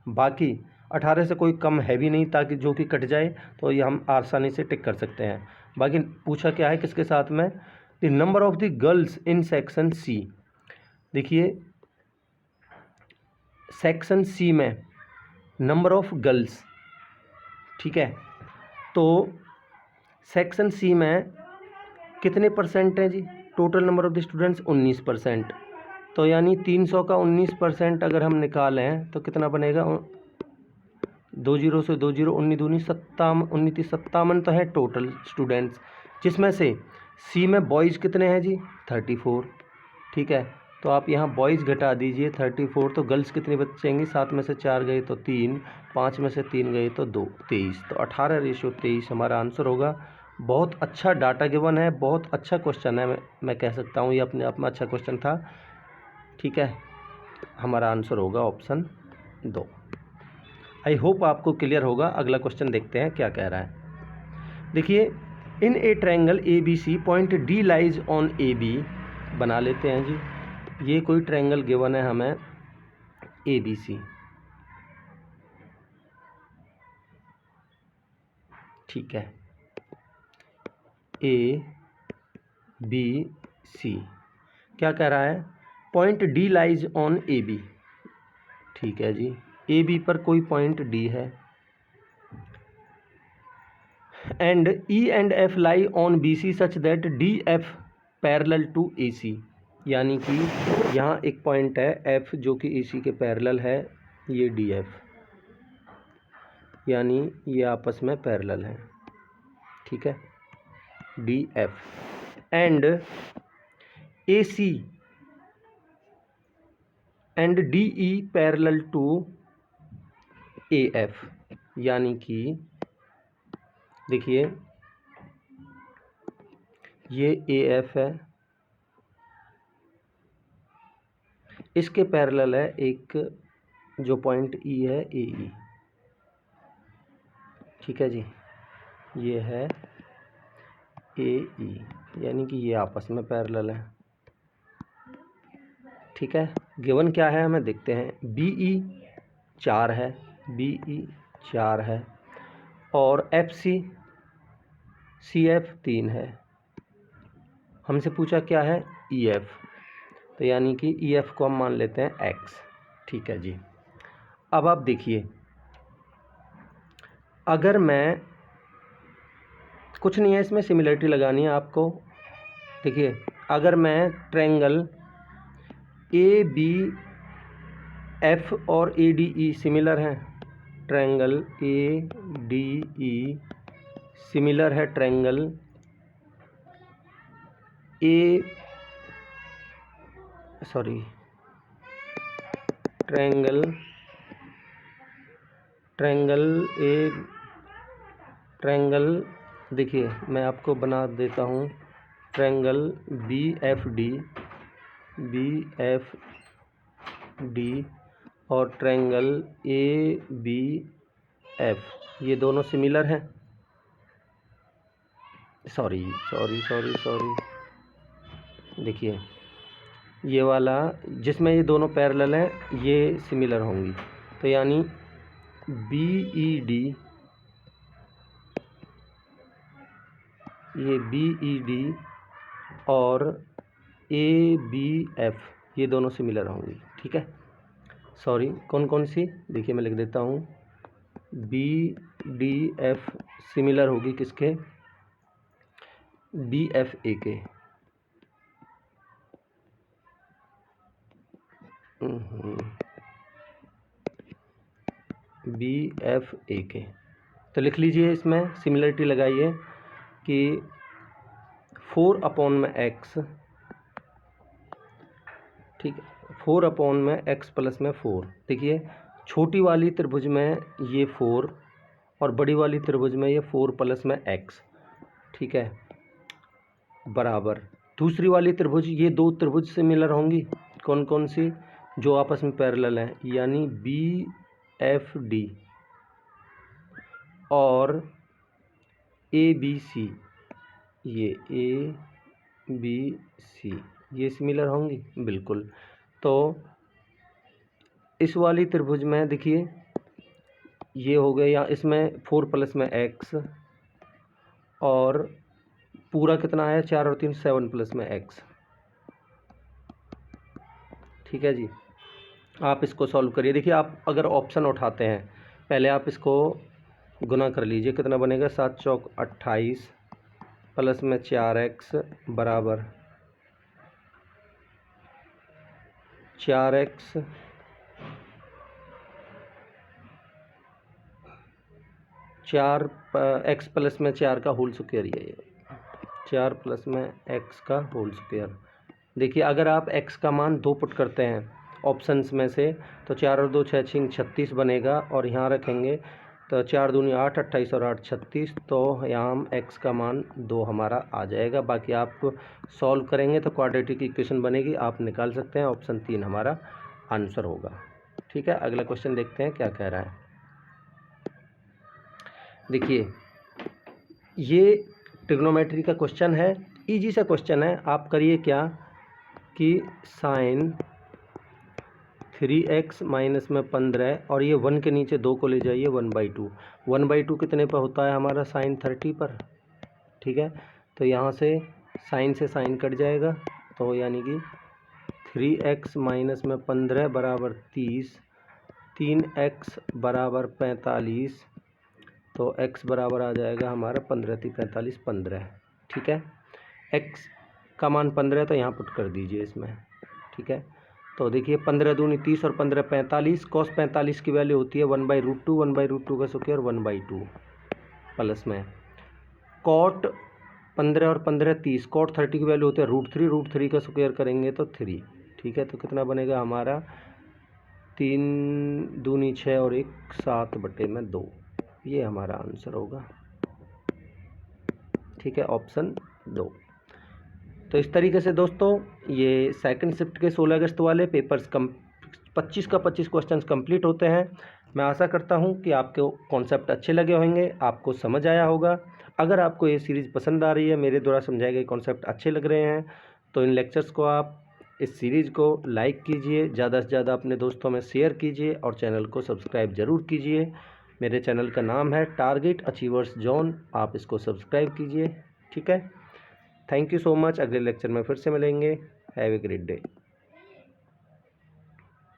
बाकी 18 से कोई कम है भी नहीं, ताकि जो कि कट जाए तो ये हम आसानी से टिक कर सकते हैं। बाकी पूछा क्या है किसके साथ में, the number of the girls in section C. देखिए सेक्शन सी में नंबर ऑफ गर्ल्स, ठीक है, तो सेक्शन सी में कितने परसेंट हैं जी, total number of the students 19%, तो यानी 300 का 19% अगर हम निकालें तो कितना बनेगा, 2 जीरो से 2 जीरो, 19 दूनी 57 तो है टोटल स्टूडेंट्स, जिसमें से सी में बॉयज़ कितने हैं जी, 34। ठीक है, तो आप यहाँ बॉयज़ घटा दीजिए 34, तो गर्ल्स कितनी बचेंगी, 7 में से 4 गए तो 3, 5 में से 3 गए तो 2, 23, तो 18:23 हमारा आंसर होगा। बहुत अच्छा डाटा गिवन है, बहुत अच्छा क्वेश्चन है, मैं कह सकता हूँ ये अपने आप में अच्छा क्वेश्चन था। ठीक है, हमारा आंसर होगा ऑप्शन 2। आई होप आपको क्लियर होगा। अगला क्वेश्चन देखते हैं क्या कह रहा है। देखिए, in a triangle A B C point D lies on A B, बना लेते हैं जी। ये कोई ट्रायंगल गिवन है हमें ए बी सी, ठीक है, ए बी सी, क्या कह रहा है, point D lies on A B. ठीक है जी, ए बी पर कोई पॉइंट डी है, and E and F lie on B C such that D F parallel to A C, यानी कि यहाँ एक पॉइंट है एफ जो कि ए सी के पैरेलल है, ये डी एफ, यानी ये आपस में पैरेलल है। ठीक है, D F and A C and D E parallel to A F, यानी कि देखिए ये ए एफ है, इसके पैरेलल है एक जो पॉइंट ई है ए ई। ठीक है जी, ये है ए ई, यानी कि ये आपस में पैरेलल है। ठीक है, गिवन क्या है हमें देखते हैं, बी ई 4 है, बी ई 4 है, और एफ सी सी एफ 3 है। हमसे पूछा क्या है, ई एफ, तो यानी कि ई एफ को हम मान लेते हैं एक्स। ठीक है जी, अब आप देखिए, अगर मैं, कुछ नहीं है इसमें, सिमिलरिटी लगानी है आपको। देखिए, अगर मैं ट्रायंगल ए बी एफ और ए डी ई सिमिलर हैं, triangle A D E similar है triangle A, sorry, triangle A, triangle, देखिए मैं आपको बना देता हूँ, ट्रायंगल बी एफ डी और ट्रायंगल ए बी एफ, ये दोनों सिमिलर हैं। सॉरी, देखिए ये वाला जिसमें ये दोनों पैरेलल हैं ये सिमिलर होंगी, तो यानी बी ई डी, ये बी ई डी और ए बी एफ, ये दोनों सिमिलर होंगी। ठीक है, सॉरी, कौन कौन सी, देखिए मैं लिख देता हूँ, बी डी एफ सिमिलर होगी किसके, बी एफ ए के, बी एफ ए के, तो लिख लीजिए, इसमें सिमिलरिटी लगाइए कि 4 अपॉन में x, ठीक है, 4 अपॉन में x प्लस में 4। देखिए छोटी वाली त्रिभुज में ये 4 और बड़ी वाली त्रिभुज में ये 4 प्लस में x, ठीक है, बराबर दूसरी वाली त्रिभुज, ये दो त्रिभुज सिमिलर होंगी, कौन कौन सी, जो आपस में पैरेलल हैं, यानी BFD और ABC, ये ABC ये सिमिलर होंगी बिल्कुल। तो इस वाली त्रिभुज में देखिए ये हो गए, या इसमें 4 प्लस में x और पूरा कितना है 4 और 3 7 प्लस में x, ठीक है जी। आप इसको सॉल्व करिए। देखिए आप अगर ऑप्शन उठाते हैं, पहले आप इसको गुना कर लीजिए, कितना बनेगा 7 चौक 28 प्लस में 4x बराबर 4x x प्लस में 4 का होल स्क्वायर, ये 4 प्लस में x का होल स्क्वायर। देखिए अगर आप x का मान 2 पुट करते हैं ऑप्शंस में से, तो 4 और 2 6 36 बनेगा, और यहाँ रखेंगे तो 4 दूनी 8 28 और 8 36, तो यहाँ हम x का मान 2 हमारा आ जाएगा। बाकी आप सॉल्व करेंगे तो क्वाड्रेटिक इक्वेशन बनेगी, आप निकाल सकते हैं, ऑप्शन 3 हमारा आंसर होगा। ठीक है, अगला क्वेश्चन देखते हैं क्या कह रहा है। देखिए ये ट्रिग्नोमेट्री का क्वेश्चन है, इजी सा क्वेश्चन है। आप करिए क्या कि साइन 3x माइनस में 15 और ये 1 के नीचे 2 को ले जाइए 1/2। 1/2 कितने पर होता है हमारा, साइन 30 पर, ठीक है। तो यहाँ से साइन कट जाएगा, तो यानी कि 3x माइनस में 15 बराबर 30, 3x बराबर 45, तो x बराबर आ जाएगा हमारा 15 × 45 15, ठीक है। x का मान 15 तो यहाँ पुट कर दीजिए इसमें, ठीक है। तो देखिए 15 दूनी 30 और 15 45, cos 45 की वैल्यू होती है 1/√2, 1/√2 का स्क्वायर 1/2 प्लस में cot 15 और 15 30, cot 30 की वैल्यू होती है √3, √3 का स्क्वायर करेंगे तो 3, ठीक है। तो कितना बनेगा हमारा 3 दूनी 6 और 1 7/2, ये हमारा आंसर होगा, ठीक है, ऑप्शन 2। तो इस तरीके से दोस्तों ये सेकंड शिफ्ट के 16 अगस्त वाले पेपर्स 25 का 25 क्वेश्चंस कंप्लीट होते हैं। मैं आशा करता हूं कि आपको कॉन्सेप्ट अच्छे लगे होंगे, आपको समझ आया होगा। अगर आपको ये सीरीज़ पसंद आ रही है, मेरे द्वारा समझाए गए कॉन्सेप्ट अच्छे लग रहे हैं, तो इन लेक्चर्स को आप, इस सीरीज़ को लाइक कीजिए, ज़्यादा से ज़्यादा अपने दोस्तों में शेयर कीजिए और चैनल को सब्सक्राइब ज़रूर कीजिए। मेरे चैनल का नाम है टारगेट अचीवर्स जोन, आप इसको सब्सक्राइब कीजिए, ठीक है। Thank you so much. अगले लेक्चर में फिर से मिलेंगे। Have a great day.